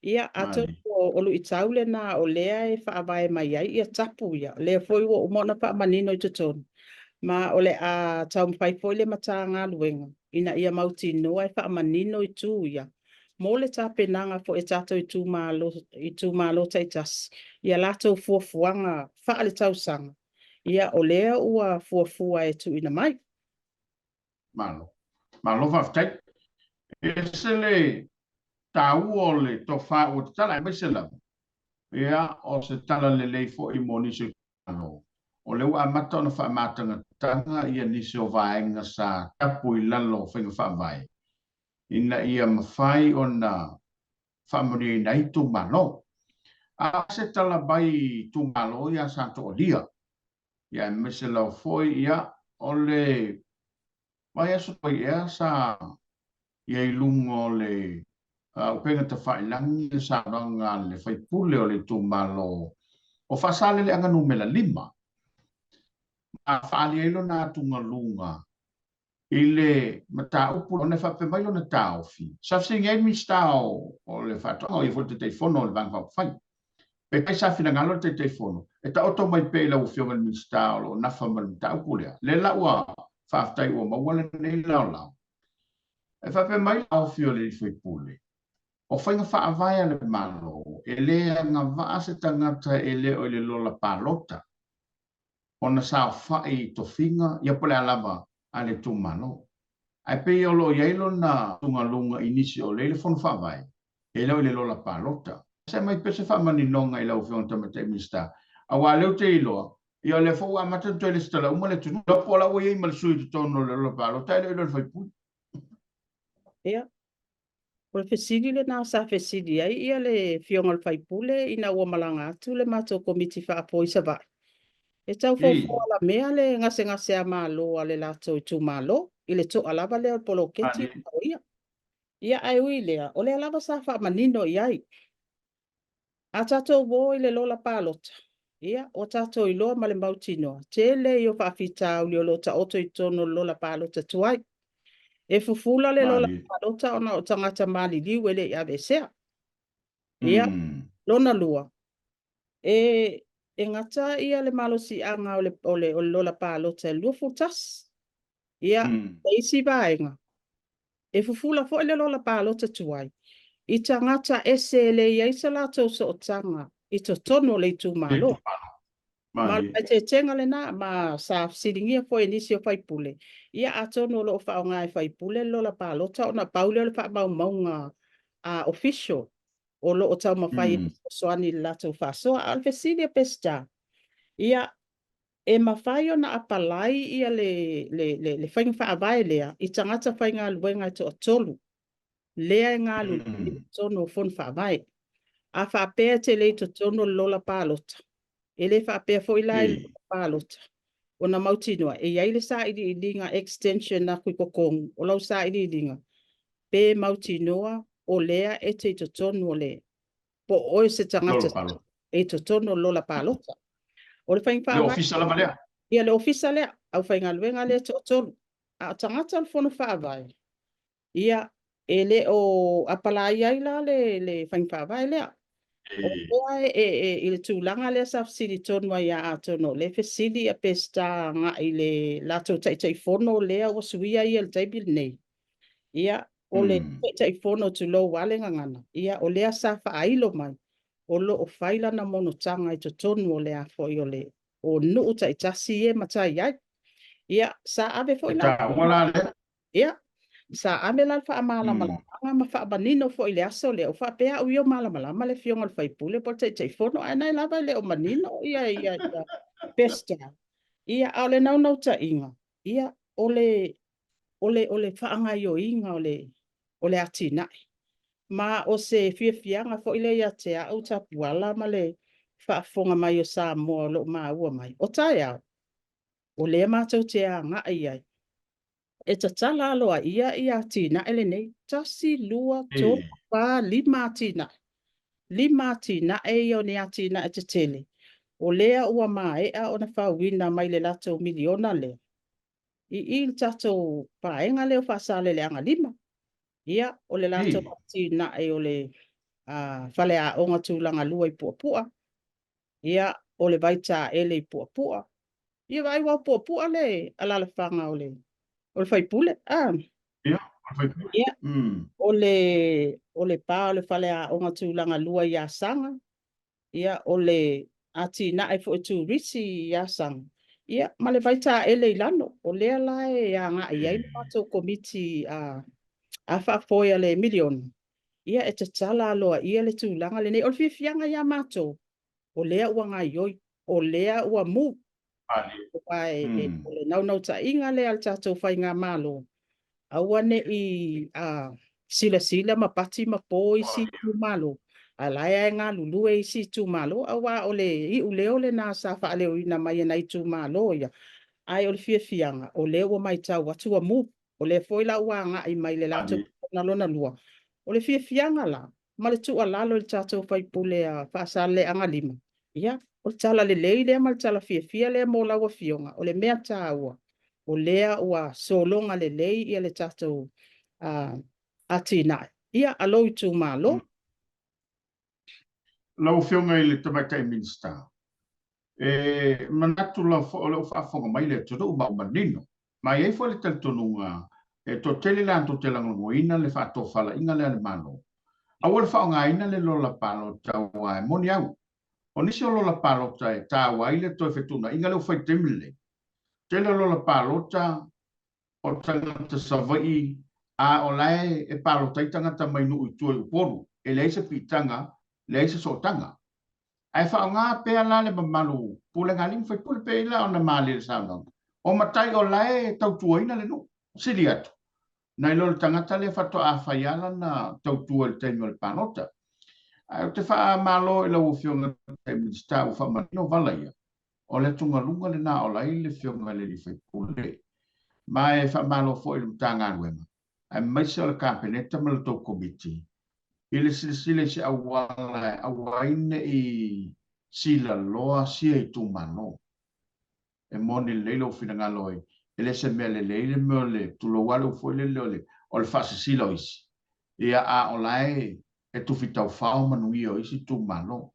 Speaker 2: Ia, ato o lui tau le na o lea e whaavae mai ai. Ia tapu ia, lea foi wa umona wha manino I tutonu. Ma ole a tau mwhai foi le mata ngā luenga. Ina ia mauti noa e wha manino I tu ia. mo le tapenanga fo e tātou i tū mālo taitasi. Ia lātou fuafuanga wha le tausanga. Ia o lea ua fuafua e tu ina mai.
Speaker 1: Malo. Malo whaftai. E se le tau o le tofa o te tala e mai se lau. Ia o se tala le leifo i moni se kano. O le ua amata ona wha amatanga tanga ia nisi o vaenga sa tapu i lalo whenga wha vai. Ina ia mawhai o na whamuri nei tu malo. A se tala bai tu malo ia sa to lia. Ia mese lau foi ia o le mai aso pai ia sa ia ilungo le o penga te whailangi sa ranga le whaipule o le tu malo. O whasale le anga numela 5. A whaali eilo nā tunga lunga. Ile mata upu o ne whape mai lo na tau fi. Sa singa e mistao o le whatonga o i fote te fono o le vang whai. Pe kai sa fina ngalo te fono. E ta oto mai pe la ufio ngal mistao lo nafa mal ta upu lea. Le la ua whaftai ua mawale nei lao lao. E whape mai la ufio le whaipule. O whainga whaavaya le malo. E lea ngā vaase tangata e leo o le lola pālota. Ona sa whai to finga, ia pole alava a le tūmano. Ai pe o lo iailo na tunga lunga inisi o le fon whawai. E leo le lola pālota. Se mai pese whamani nonga i lau whiong tamata i mista. A wā leo te iloa, i o le fōu a mata toi le stala uma le tunu. Lopo la ua i mal sui te tono le lola pālota, e leo le whaipui.
Speaker 2: Ia. O le fesili le nā sa fesili ai ia le fionga le whaipule ina ua malanga atu le mātou komiti whaapo i sa vai. E tau fōfō la mea le ngase a mālo a le lātou i tū mālo, i le tō alava leo polo keti o ia. Ia ai ui lea, o le alava sa wha manino i ai. A tātou wō i le lola pālota. Ia, o tātou i loa ma le mautinoa. Te le i o whaafita au li o lota oto i tono lola pālota tuai. E fufula le lola pālota ona o tangata mali liu ele i avesea. Ia, lona lua. E ngata ia le malo si anga o le lola pālota e lua futas. Ia, e isi vaenga. E fufula fo le lola pālota tuai. I tangata ese le ia isa lātou so o tanga. I to tono le tu malo. Ma te tenga le na, ma sa siringia fo e nisi o whaipule. Ia a tono lo o whao ngai whaipule lola pālota o na paule o le wha maunga official. O lo o tau mawhai soani lātou whasoa. Alfe siria pesta. Ia e mawhai o na apalai ia le whainga whaavai lea. I tangata whainga luenga to o tolu. Lea e ngā lu tono o fon whaavai. A whaapea te le to tono lola pālota. E le whaapea fo ilai lola pālota. O na mautinoa. E iai le sa ili linga extension na kui kokong. O lau sa ili linga. Pe mautinoa o lea e te to tono le. Po oe se tangata e to tono lola pālota. O le whainga whaavai.
Speaker 1: Le ofisa lava lea.
Speaker 2: Ia le ofisa lea. Au whainga luenga le to tono. A tangata le fono whaavai. Ia e le o apalai ai la le whainga whaavai lea. O oa i le tūlanga lea sa fsiri tonu ai a atono. Le fesili a pesta nga i le lato tai fono lea o suia i el taibil nei. Ia o le tai fono tu lo wale ngana. Ia o lea sa whaailo mai. O lo o whaila na monotanga i to tonu o lea fo i o le. O nuu tai tasi e matai ai. Ia sa ave fo i la. Ia. Sa ame la fa amala mala ma fa banino fo ile aso le fa pe au yo mala mala le fionga fa ipule por te fono ana la va le o manino ia pesta ia ale no ta inga ia ole fa anga yo inga ole atina ma o se fianga fo ile ia te au ta puala male fa fonga mai o sa mo lo ma ua mai o ta ia ole ma tau te anga ia e ta tala aloa ia tina ele nei tasi lua to pa lima tina e o ne atina e te tele o lea ua mai a ona whauina mai le lato miliona le i il tato paenga leo whasale le anga 5 ia o le lato tina e o le whale a onga tūlanga lua i puapua ia o le vaita ele i puapua ia vai wa puapua le alala whanga o le whaipule, Ia, o le pā o le whale a o ngā tūlanga lua i a sanga. Ia, o le ati na e fo e tū risi i a sanga. Ia, ma le vaita ele i lano. O lea lai a ngā i aina mātou komiti a whaafoia le milion. Ia, e te tala aloa ia le tūlanga le nei. O le whiawhianga i a mātou. O lea ua ngā ioi. O lea ua mū. O le nau ta inga le al tātou whai ngā mālo. Awane i sila ma pati ma po i si tu malo. Alaya ngā lulu e si tu malo. Awa ole i uleo le nā sa wha leo ina mai na i tu malo ia. Ai o le fianga. O leo o mai tau watu a mu. O le foila ua ngā i mai le lato na lona lua. O le fianga la. Ma le tu a lalo le tātou whai pule a whaasa le anga lima. Ia. O le tala le lei le ma le tala fia le mo lawa fionga. O le mea tā ua. O lea ua solonga le lei ia le tātou atina. Ia alo i tū mālo.
Speaker 1: Lau whionga i le tamakai minsta. Manatu la whaafonga mai le tunu ma umanino. Mai e fo le taltonunga to tele la to tele ngoina le whaato whala inga le mano. Awal whaonga ina le lola palo tawa e moni au. O nisi o lola palo tae tawa i le toi whetuna inga le whai temile. Tele lola palo ta o tangata savai a o lai e palo tai tangata mai nui tue uporu. E leise pitanga, leise sotanga. Ai whaonga pēa la le mamalu. Pule ngā ling whai pule pēa la o na mali le saunang. O matai o lai tau tuaina le no. Siri atu. Nai lolo tangata le whato a whaiala na tau tua le teimio le panota. Ai o te wha malo i lau whionga te minsta u whamanino valaia. O le tunga lunga le nā o lai le whionga le li whai pule. Mai wha malo fo i le mtanga anuema. Ai maise o le kāpeneta ma le tau komiti. I le sile se awaine i sila loa sia i tu mano. E moni leilo fina ngaloi. E le se mea le leile mea le tulo wale u foi le leole. O le fase sila isi. Ia a o lae e tu fitau whao manui o isi tu mano.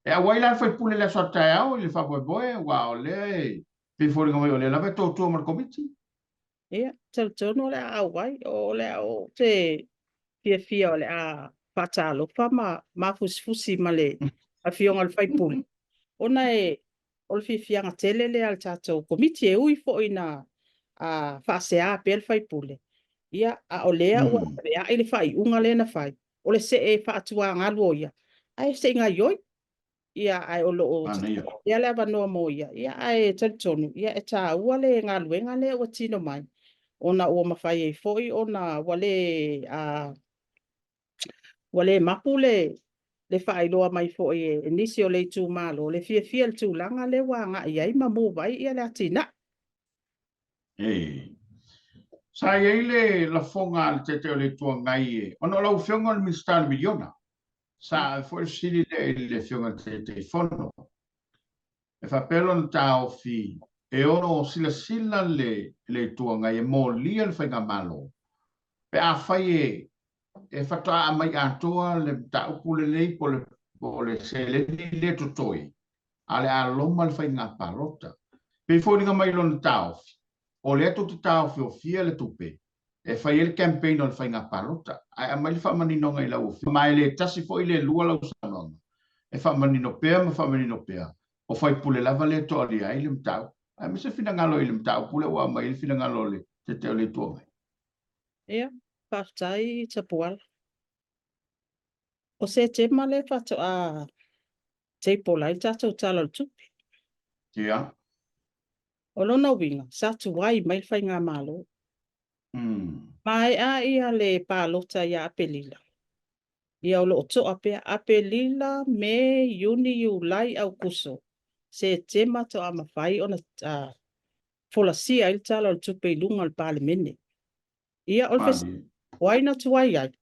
Speaker 1: E a waila fai pule le soa tae au i le whapoe boe. Wa o le pe fori ngamai o le lave tō tua mar komiti.
Speaker 2: Ia, tau tono le a wai o le o te fia o le a patalo. Pa ma fusi ma le a fionga le whai pule. Ona e o le fianga tele le al tātou komiti e ui fo ina whaase a pe le whai pule. Ia a o lea ua rea i le whai unga le na whai. O le se e whaatua ngalu o ia. Ai se inga ioi. Ia ai o loo. Ia le avanoa mo ia. Ia ai talitonu. Ia e tā ua le ngalu e ngale ua tino mai. Ona ua mawhai e foi. Ona wale mapu le whai loa mai foi e nisi o le tū malo. Le fia le tū langa le wanga. Ia i mamu vai ia le atina.
Speaker 1: Sa ia ile la fonga al te o le tua ngai e. Ono lau whionga le minister miliona. Sa foi sili le whionga te fono. E whapelo na tau fi. E ono sila le tua ngai e mo lia le whainga malo. Pe a whai e whatoa a mai atoa le tau pule lei po le se le tutoi. Ale a loma le whainga parota. Pe fōringa mai lona tau fi. O le atu te tau fio fia le tupe. E fai ele campaign o le fai ngā parota. Ai a mai le whamanino ngai lau fi. Mai le tasi fo i le lua lau sanonga. E whamanino pēr ma whamanino pēr. O fai pule lava le to ali ai le mtau. Ai me se fina ngalo i le mtau. Pule ua mai le fina ngalo le te teo le tua mai.
Speaker 2: Ia, whaftai tapuala. O se te male whato a te pola i tātou tala le tupe.
Speaker 1: Ia.
Speaker 2: O lona winga, sa tu wai mai whai ngā malo. Mai a ia le pālota ia apelila. Ia o lo to apelila me yuni yu lai au kuso. Se te mato a mawhai o na fola sia il tala le tupe ilunga le pāle mene. Ia o le fes, wai na tu wai ai.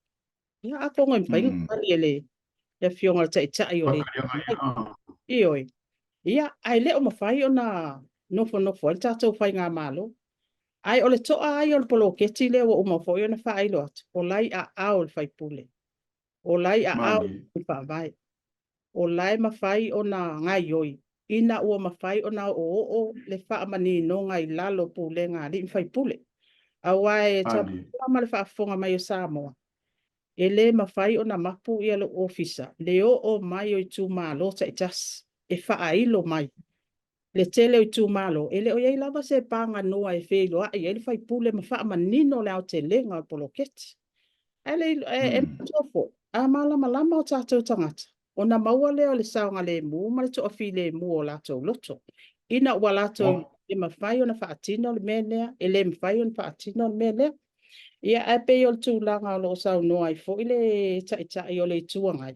Speaker 2: Ia a konga i whainga pali ele. Ia fionga le tai o le. Ioi. Ia ai le o mawhai o na nofo il tātou whai ngā malo. Ai o le toa ai o le polo keti le o umafo i o na whaai lo atu. O lai a ao le whai pule. O lai a ao le whaavai. O lai mawhai o na ngai oi. Ina ua mawhai o na o le whaamani no ngai lalo pule ngā li whai pule. Awa e
Speaker 1: Andi.
Speaker 2: ma le whaafonga mai o Samoa. E le mawhai o na mapu i alo ofisa. Le o mai o i tū mālo ta i tas. E whaailo mai. Le tele o i tū mālo. E le o iei lava se pānga noa e whilo. A i e le whai pule ma wha manino le au te lenga o poloketi. E le e tofo. A malama lama o tātou tangata. O na maua leo le saonga le mu. Ma le to afi le mu o lato loto. Ina ua lato e mawhai o na whaatino le menea. E le mawhai o na whaatino le menea. Ia e pe o tūlanga o lo sau noa i fo i le tai o le tuangai.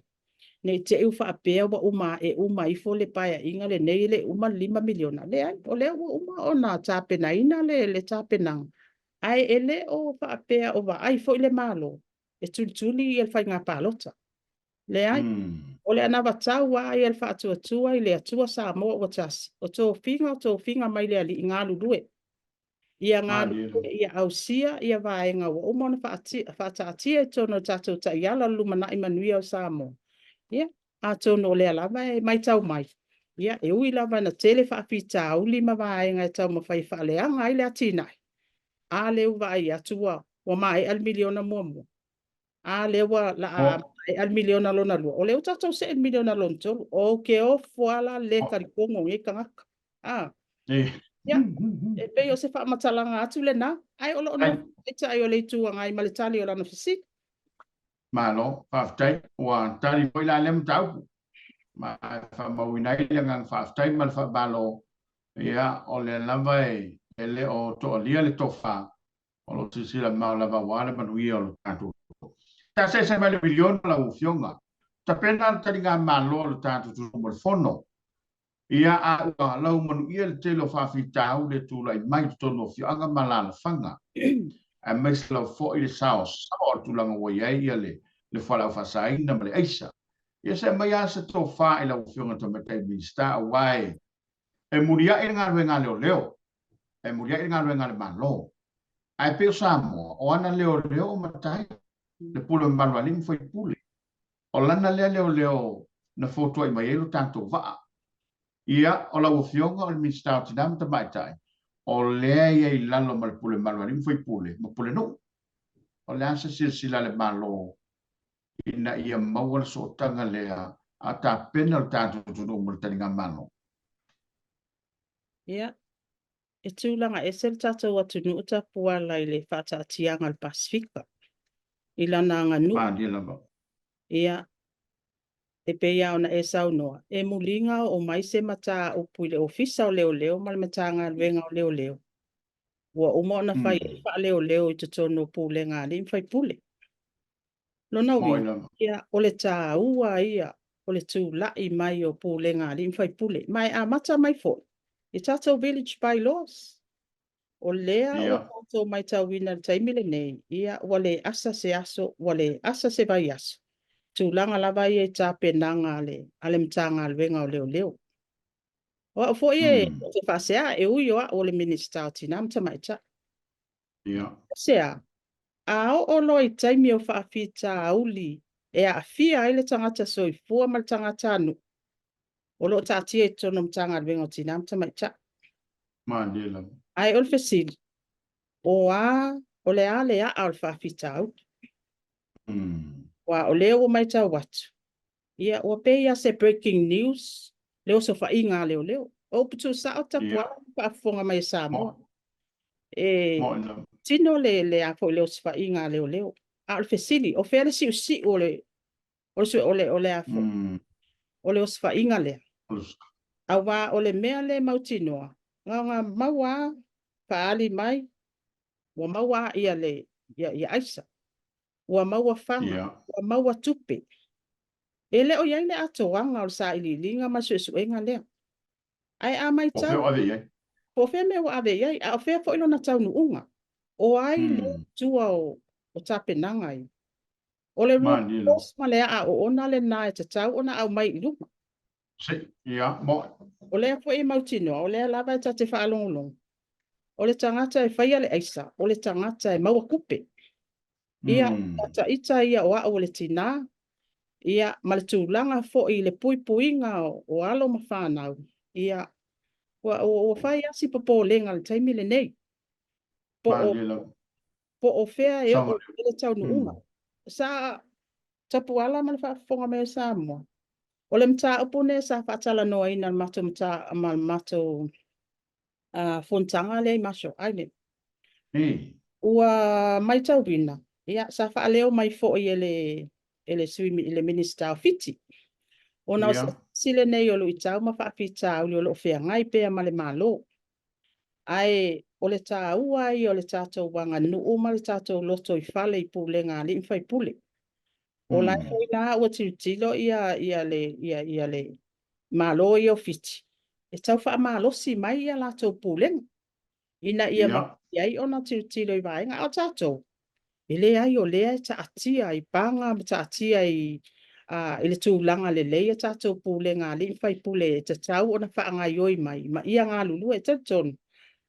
Speaker 2: Nei te u whaapea wa uma e uma i fo le paia inga le nei le uma 5 miliona. Le ai, o le uma o na tāpena ina le tāpenang. Ai e le o whaapea o wa ai fo i le malo. E tuli i el whai ngā pālota. Le ai, o le ana watau wa ai el whaatua i le atua sa moa o tasi. O tō whinga mai le ali i ngā lulue. Ia ngā ia ausia ia vaenga wa o mona whaataatia e tono tātou ta iala lumana i manuia o Samoa. Ia, a tono le alava e mai tau mai. Ia, e ui lava na tele whaapita au lima vaenga e tau mawhai whaaleanga ai le atinai. A leu vai atua wa mai al miliona mua. A lewa la al miliona lona lua. O leu tātou se al miliona lona tolu. O ke o fuala le karikongo ngi kangaka. Ia, e pe o se whaamatalanga atu le nā. Ai olo no e tai o le tuanga i malitali o lana fisi.
Speaker 1: Malo, whaftai, ua tari poi la lem tau. Ma whamauinai le ngang whaftai mal whabalo. Ia, o le lava e le o toa lia le tofa. O lo tisila mau lava wale manuia o lo tātou. Ta se mai le miliona la ufionga. Ta pena tari ngā malo o lo tātou tumo le fono. Ia a ua lau manuia le telo whawhitau le tūlai mai tono fionga malala whanga. A mais la fo i le sao tu langa wa ia le fala fa na male aisa ia se mai asa to fa i la fionga to me minsta wai e muria i nga wenga leo e muria i nga wenga le malo ai pe Samoa o ana leo matai le pulo malwa lim foi pule o lana leo na foto i mai elo tanto va ia o la fionga o minsta tinam ta mai tai o lea ia i lalo mal pule malwali foi pule ma pule no o lea sa sila le malo ina ia maua so tanga lea a ta pena o tātou tunu mo tani ngā mano.
Speaker 2: Ia, e tūlanga e sel tātou atu nu uta pua lai le whata atianga le Pasifika. I lana ngā nu. Ia, e pe ia ona e sau noa. E mulinga o mai se mata o pui le ofisa o leo ma le matanga wenga o leo. Ua uma na whai leo i te tono pule ngā li mwhai pule. Lona ui, ia o le tā ua ia o le tū lai mai o pule ngā li mwhai pule. Mai a mata mai fo. I tātou village bylaws. O lea o tātou mai tau wina le taimile nei. Ia wale asa se aso, wale asa se vai aso. Tūlanga lava i e tā penanga ale mtanga alwenga o leo. O fo ie te whasea e ui o le minister o tina mtamaita. Sea, a o loi taimi o whaafita auli e a fia ele tangata soi fua mal tangata anu. O lo tātia e tono mtanga alwenga o tina mtamaita. Ai ol fesili. O le a al whaafita au. Wa o leo o mai tau watu. Ia, o pe ia se breaking news. Leo so wha inga leo. O putu sa o tapua whaafonga mai Samoa. Tino le a fo leo so wha inga leo. A o fesili, o fele si o le a fo. O leo so wha inga lea. A wa o le mea le mautinoa. Nga maua paali mai. Wa maua ia ia aisa. Wa maua fanga. Wa maua tupe. Ele o iai le atoanga o sa ililinga ma suenga lea. Ai a mai tau. Po fe me wa ave iai. A o fe fo ilo na tau nuunga. O ai le tua o tapenanga i. O le ruos ma lea a o ona le na e te tau ona au mai iluma. O lea fo e mautinoa. O lea lava e tate whaalongolong. O le tangata e whaia le aisa. O le tangata e maua kupe. Ia ita ia o a o le tina. Ia maletulanga fo i le puipuinga o alo mawhanau. Ia o whai asi popo lenga le taimi le nei. po o fea e
Speaker 1: Sama.
Speaker 2: o ele tau nu uma. Sa tapu ala man fa fonga me sa mo. O le mta upune sa fatala no ina mato mta mal mato fontanga le maso ai ua mai tau wina. Ia sa fa leo mai fo i ele swimi ele minister fiti. Ona
Speaker 1: Yeah.
Speaker 2: sile nei o lo i tau ma fa fita o lo fea ngai pe ma le malo. Ai o le tā ua i o le tātou wanga nu o ma le tātou loto i fale i pule ngā li mwhai pule. O lai hoi nā ua tilo ia le malo i o fiti. E tau wha malosi mai ia lātou pulenga. Ina ia ma iai ona tilo i vaenga o tātou. Ele ai o lea e taatia i panga, taatia i le tūlanga le leia tātou pule ngā li mwhai pule e tatau ona wha ngai oi mai. Ma ia ngā lulu e tatonu.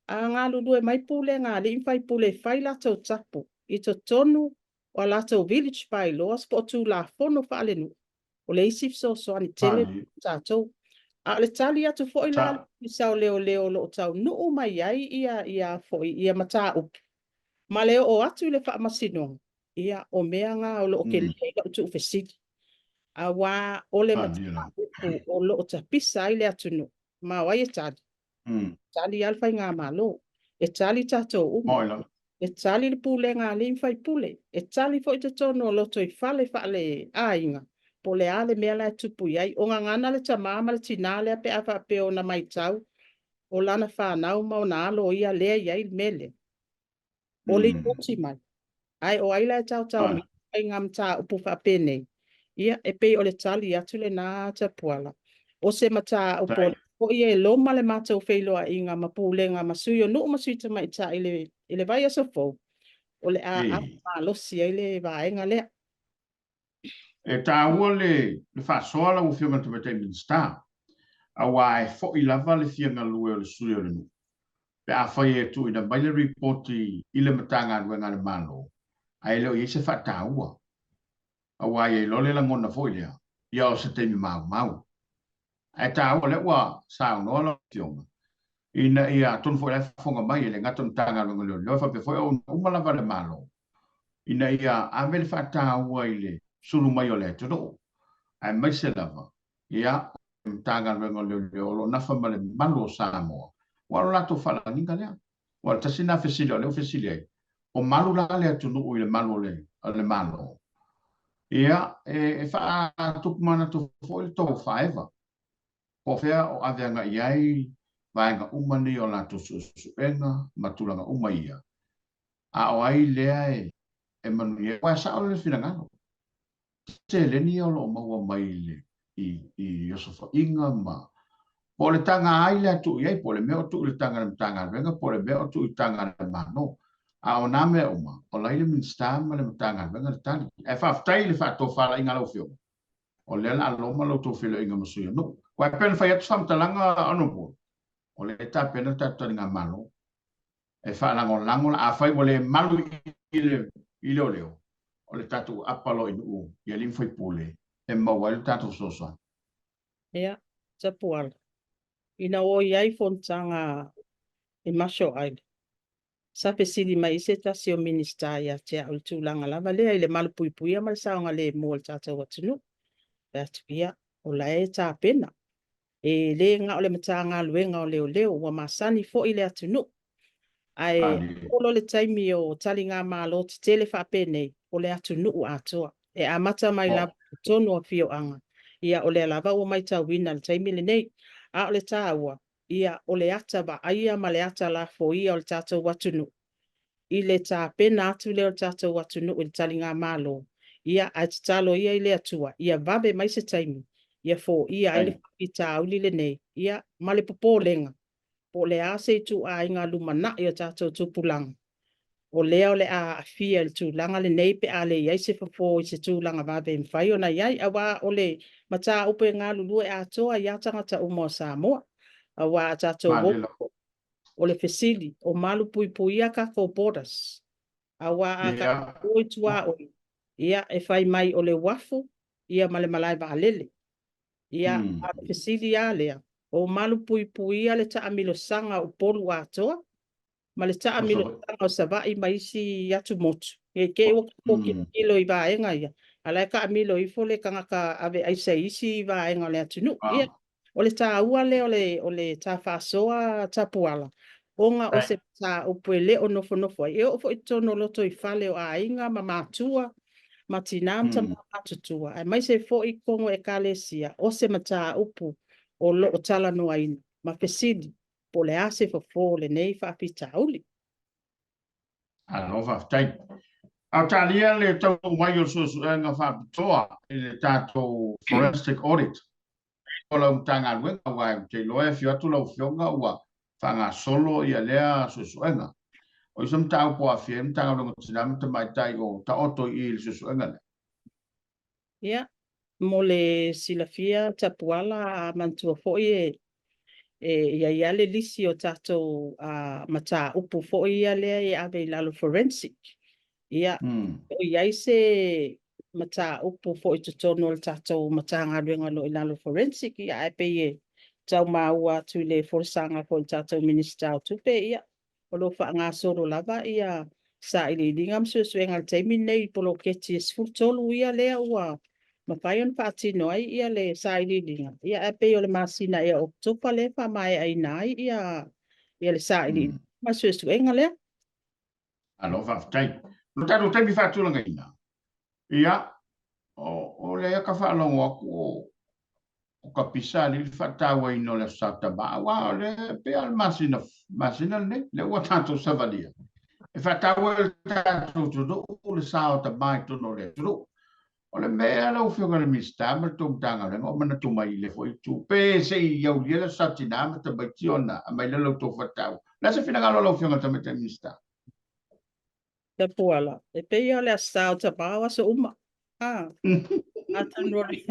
Speaker 2: A ngā lulu e mai pule ngā li mwhai pule whai latou tapu. I to tonu o latou village pai loa spo tū la fono whaalenu. O le isi so ani tele tātou. A le tali atu fo i la i sao leo lo tau nuu mai ai ia fo ia mata upu. Ma leo o atu i le wha masino. Ia o mea ngā o lo ke lea i tu ufesili. A wā o le mata upu o lo ta pisa i le atu nu. Ma wai e tali. Tali alfai ngā malo. E tali tātou umu. E tali le pule ngā li mwhai pule. E tali fo i te tono loto i whale a inga. Po le ale mea lai tupu iai. O ngā ngana le tamama le tinale ape awa ape o na mai tau. O lana whanau ma o na alo ia lea iai mele. O li poti mai. Ai o aila e tau mi. Ai ngam tā upu wha pene. Ia e pei o le tali atu le nā ta puala. O se mata upo o ia e loma le mātou wheiloa i ngā mapulenga masui o nuu masui ta mai ta ile vai aso fau. O le a losi ai le vaenga lea.
Speaker 1: E tā ua le whaasoa la uwhionga te mete minsta. A wā e fo i lava le fianga lue o le sui o le nu. Pe a whai e tu i na mai le reporti i le matanga ruenga le malo. A e leo i se wha tā ua. A wā e lole la ngona fo i lea. Ia o se teimi mau. E tā ua le ua sao noa la fionga. Ina ia tonu fo i le whafonga mai e le ngata matanga ruenga leo. Leo whape fo i o umalava le malo. Ina ia a vele wha tā ua i le sulu mai o le tono. Ai mai se lava. Ia tanga rengo le lo nafa ma le malo Samoa. Wala lato fala ninga lea. Wala tasina fesili o le fesili ai. O malu la le tono o le malo le malo. Ia e fa tupu mana tu foi to faeva. Po fea o aveanga iai vaenga umani o lato suenga matulanga umaia. A o ai lea e manu ia wa sa o le finangano. Se le ni o lo maua mai le i Yosofa inga ma. Po le tanga ai le atu iai, po le meo tu le tanga venga, po le meo tu i tanga le mano. A o na mea uma, o la ile minsta ma le tanga venga le tani. E whaftai le whato whala inga lau fio. O le la loma lau tō whilo inga masuia. No, kwa e pena whai atu samtalanga anu po. O le ta pena tata inga mano. E whalango lango la a whai o le malu i le o leo. O le tatu apalo inu i a limfai pule. E maua le tatu sosa.
Speaker 2: Ia, tapuala. Ina o iai fontanga e masho ai. Sa pesili mai se tasi o minista ia te au tūlanga lava lea i le malupui a marisaonga le mua le tata watunu. That ia o la e tā pena. E le nga o le matanga luenga o leo wa masani fo i le atunu. Ai olo le taimi o tali ngā malo te tele whapene o le atunu u atoa. E amata mai la tonu o fio anga. Ia o le lava o mai tau wina le taimi le nei. A o le tāua. Ia o le ata ba aia ma le ata la fo ia o le tātou watunu. I le tā pena atu le o le tātou watunu o le tali ngā malo. Ia a te talo ia i le atua. Ia vabe mai se taimi. Ia fo ia ai le whakita au li le nei. Ia ma le popolenga. Po le a se tu a inga lumana i o tātou tupulanga. O leo le a fia le tūlanga le nei pe a le iai se fafo i se tūlanga vabe mwhai o na iai a wā o le mata upe ngā lulu e atoa i atangata umo Samoa. A wā a tātou woko o le fesili o malu pui pui a kako borders. A wā a kako oi tua o ia e whai mai o le wafu ia male malai wa alele. Ia a fesili a lea o malu pui pui a le ta amilo sanga o polu atoa. ma le taa milo o sava i mai si atu motu. Ke o koki ilo i vaenga ia. Ala ka milo i fole kanga ka ave aisa isi i vaenga le atunu. Ia, o le taa ua le o le taa fasoa tapuala. Onga o se taa upuele o nofo nofo. E o fo i tono loto i fale o ainga ma matua. Ma tinam ta matutua. Ai mai se fo i kongo e kalesia. O se mata upu o lo o tala no aina. Ma pesidi. Po le ase fo le nei fa pita uli.
Speaker 1: Alofa, tai. Au talia le tau mai o susu nga fa pitoa le tato forensic audit. O la utanga luenga wa te loe fiatu la fionga wa fanga solo ia lea susu nga. O isam tau po afiem tanga lo tinam te mai tai o ta oto i susu nga.
Speaker 2: Ia, mo le silafia tapuala mantua foi ia le lisi o tato mata upu foi ia lea e ave lalo forensic. Ia, o iai se mata upu foi tutono le tato mata ngaruenga lo i lalo forensic ia e pe ie tau maua tu le forsanga ko tato minister o tupe ia. O lo fa ngā soro lava ia sa ili lingam suenga teimi nei polo keti e sfurtolu ia lea ua. Ma pai on pati noi ia le sa ili linga. Ia e pe o le masina ia o tupa le pa mai ai nai ia le sa ili. Ma suenga lea.
Speaker 1: Alo fa tai. Lo tato te mi fa tu langa ina. Ia o le ka fa longo aku o ka pisa ni fa tawa ino le sata ba wa le pe al masina le wa tanto savalia. E fa tawa tato tu do le sa o ta mai tu no le tu. O le mea la ufio ngale mista ma tu tanga le o mana tu mai le foi tu pe se iau le satina ma ta bai tiona a mai le lo tu fa tau. La se fina ngalo lo ufio ngata me te mista.
Speaker 2: Te puala. E pe ia le asau ta bawa se uma. Atan rori.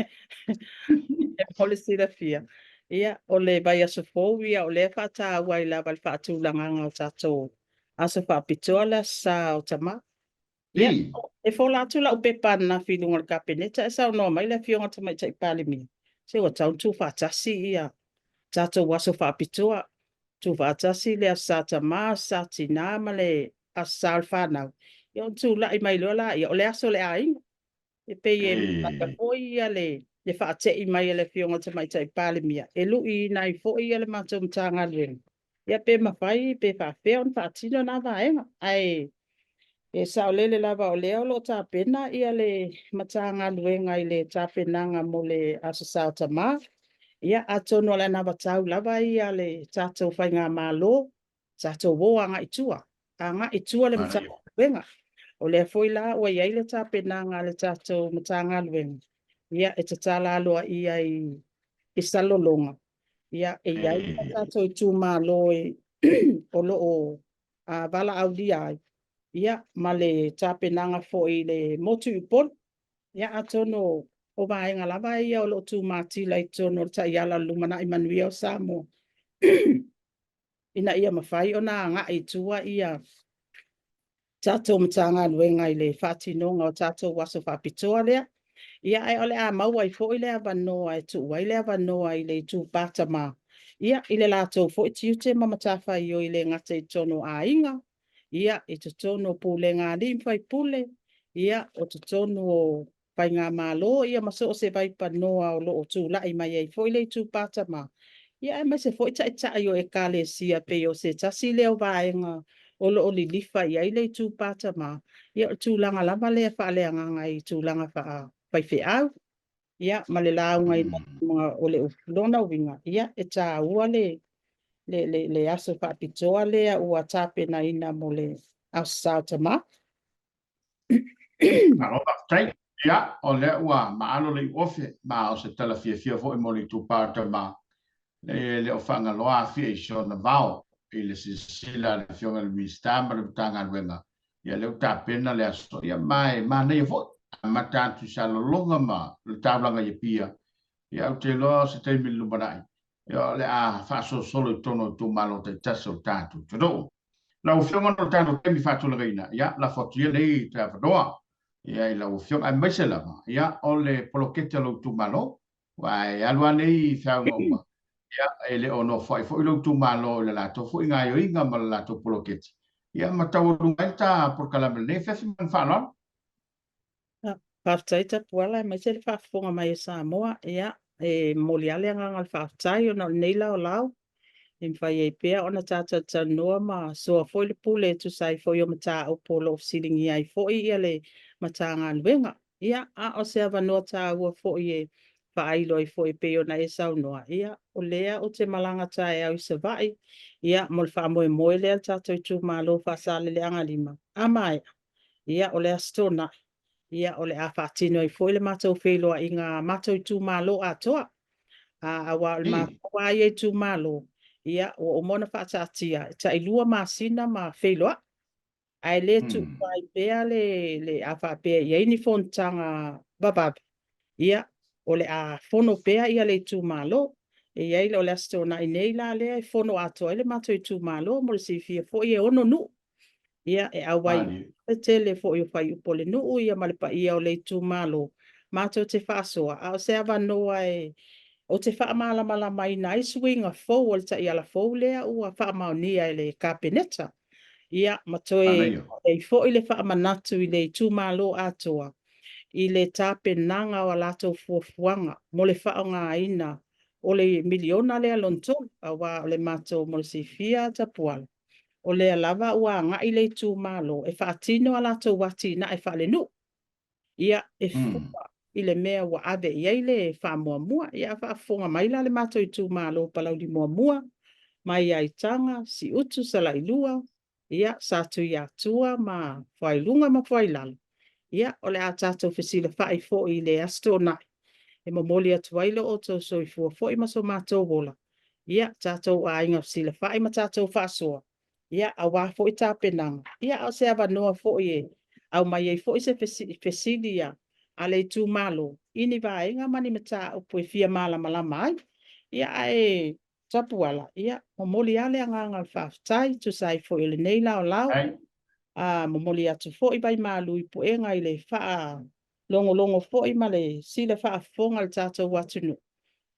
Speaker 2: E polisi da fia. Ia, o le vai aso fōwia, o le whata wai la wal whatu langanga o tato. Aso whapitoa le asau ta ma. Ia, e fōlatu la upe pana whilunga le kapeneta, e sao no mai le fionga ta mai tai pali mi. Se o tau tu whatasi ia. Tato waso whapitoa. Tu whatasi le asau ta ma, sa tina ma le asau whanau. Ia, tu la i mai lola, ia, o le aso le ainga. E pe e maka foi ia le whaate i mai le fionga te mai tai pāle mia. E lu i nai foi ia le mātou mtanga len. Ia pe mawhai, pe whawhea on whaatino nā vaenga. Ai, e sao lele lava o leo lo tā pena ia le matanga luenga i le tā penanga mo le asasau ta mā. Ia atono le nā watau lava ia le tātou whai ngā mālo, tātou woa ngā itua. A ngā itua le matanga luenga. O le foi la o ia le ta penanga le tato matanga luenga. Ia e tatala aloa ia i salolonga. Ia e ia i tato i tūmalo o lo o vala audi ai. Ia ma le ta penanga foi le motu i pon. Ia atono o vaenga lava ia o lo tūmati la i tono ta iala lumana i manuia o Samo. Ina ia mawhai o nā ngā i tua ia tato matanga luenga i le whatinonga o tato waso whapitoa lea. Ia ai ole a maua i fo i lea wanoa e tu wai lea wanoa i le tu bata ma. Ia i le lato fo i tiu te mamatafa i o i le ngata i tono a inga. Ia i te tono pule ngā limwhai pule. Ia o te tono o pai ngā malo. Ia maso o se vai panoa o lo o tu la i mai e fo i le tu bata ma. Ia e mai se fo i ta i o e kale sia pe o se tasi leo vaenga. O lo o li lifa i ai le tu pata ma. Ia o tu langa lava lea wha lea nganga i tu langa wha pai whi au. Ia ma le launga i mga o le lona winga. Ia e tā ua le aso wha pitoa lea ua tāpena ina mo le asau ta ma.
Speaker 1: Aloha, tai. Ia, o le ua maalo le ofe ma o se tala fia fo i mo le tu pata ma. Le o whanga loa fia i sio na vao. I le sila le fionga le mistama le tanga luenga. Ia leo tā pena le aso. Ia mai, nei fo. Ma tātu sa longa ma le tāblanga i pia. Ia au te loa se te milu marai. Ia le a whaso solo i tono tu malo te taso tātu. Tado. La u fionga no tātu te mi whatu laga ina. Ia la fotu ia lei te awhadoa. Ia la u fionga ai maise lama. Ia o le polokete lo tu malo. Wai alua nei whaunga uma. Ia e le ono fai fo ilo tu malo le lato fo inga yo inga ma lato poloketi. ia matau lungai ta por kala ne fes man fa no
Speaker 2: Whaftai ta puala mai se le whafonga mai e Samoa ia e moliale anga ngal whaftai o na neila o lau e mwhai e pia o na tata tanua ma soa foi le pule tu sai foi o mata o polo of silingi ai foi ia le mata ngā luenga ia a o se ava noa ta ua foi e whaailo i foi pe o na e sau noa ia o lea o te malanga ta e au i savai ia mo le wha moe moe lea tata i tu malo whasale le anga lima a mai ia o lea stona ia o le a whaatino i foi le mātou wheloa i ngā mātou i tū mālo atoa. A wa o le mātua i e tū mālo. Ia o mona whaatatia. Ta i lua māsina ma wheloa. Ai le tū whai pēa le a whapea i eini whontanga bababi. Ia o le a whono pēa ia le tū mālo. E iei o le astona i nei la lea i whono atoa i le mātou i tū mālo. Mo le si fia fo i e ono nu. Ia e awai e tele fo i whai upole nuu ia malepa ia o le tu malo. Mātou te whaasoa. A o se awa noa e o te whaamala mala mai na i swinga fau o le ta i ala fau lea ua whaamau nia e le kapeneta. Ia matoe e fo i le whaamanatu i le tu malo atoa. I le tape nanga o alatou fuafuanga. Mo le whaonga ina o le miliona le alonto. A wa o le mātou mo le sifia tapuala. O lea lava ua nga i le tū malo e whaatino ala tō wati na e whaale nu. Ia e fua i le mea wa ave i eile e wha mua mua. Ia whaafonga maila le mato i tū malo palau di mua mua. Mai ai tanga si utu sala i lua. Ia sa tu i atua ma whailunga ma whailala. Ia o le a tātou whesila whae fo i le astona. E mamoli atu wailo o tō so i fua fo i maso mātou wola. Ia tātou a inga whesila whae ma tātou whaasoa. Ia a wā fo i tāpenanga. Ia o se ava noa fo i e. Au mai e fo i se fesilia a le tū malo. Ini wā inga mani mata o pui fia mala malama ai. Ia e tapuala. Ia momoli ale anga ngal whaftai tu sai fo i le neila o lau. Momoli atu fo i bai malu i pu enga i le wha longo fo i ma le sile wha fonga le tātou watunu.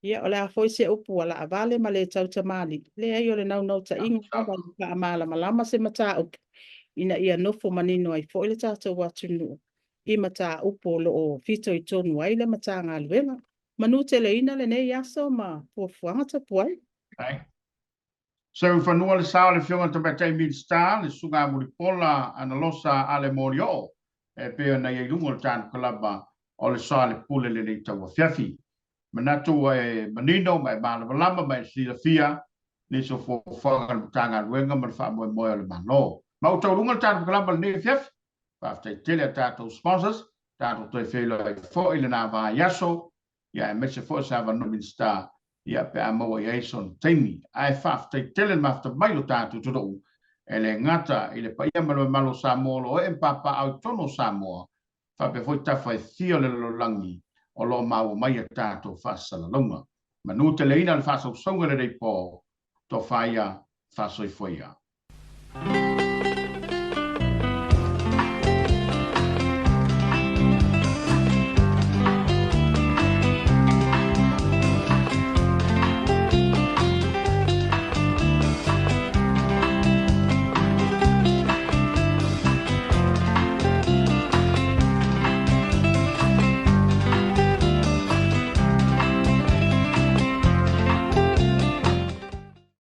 Speaker 2: Ia o le a foi se upu ala avale ma le tau tamali. Le ai o le nau ta inga kama i ka amala malama se mata upu. Ina ia nofo manino ai foi le tātou watunu. I mata upu lo o fito i tonu ai le mata ngā luenga. Manu te le ina le nei aso ma puafuanga ta puai.
Speaker 1: So whanua le sao le fionga tabatai mid star le sunga muri pola ana losa ale morio. E peo na ia lungo le tānu kalaba o le sao le pule le nei taua fiafi. Manatu e manino mai malama mai sila fia ni so fo fanga tanga wenga ma fa mo mo le malo ma o tau lunga tanga kalamba ne fiaf fa te tele tato sponsors tato to felo fo ile na va yaso ya me se fo sa va no min sta ya pe amo ya son temi ai fa te tele ma fa mai lo tato to do ele ngata ile pa ia malo sa mo lo e papa autono sa mo fa pe fo ta fa fio le lo langi o lo mau mai a tātou whasala longa. Manu te leina le whasau songa le rei pō, tō whaia whasoi whaia.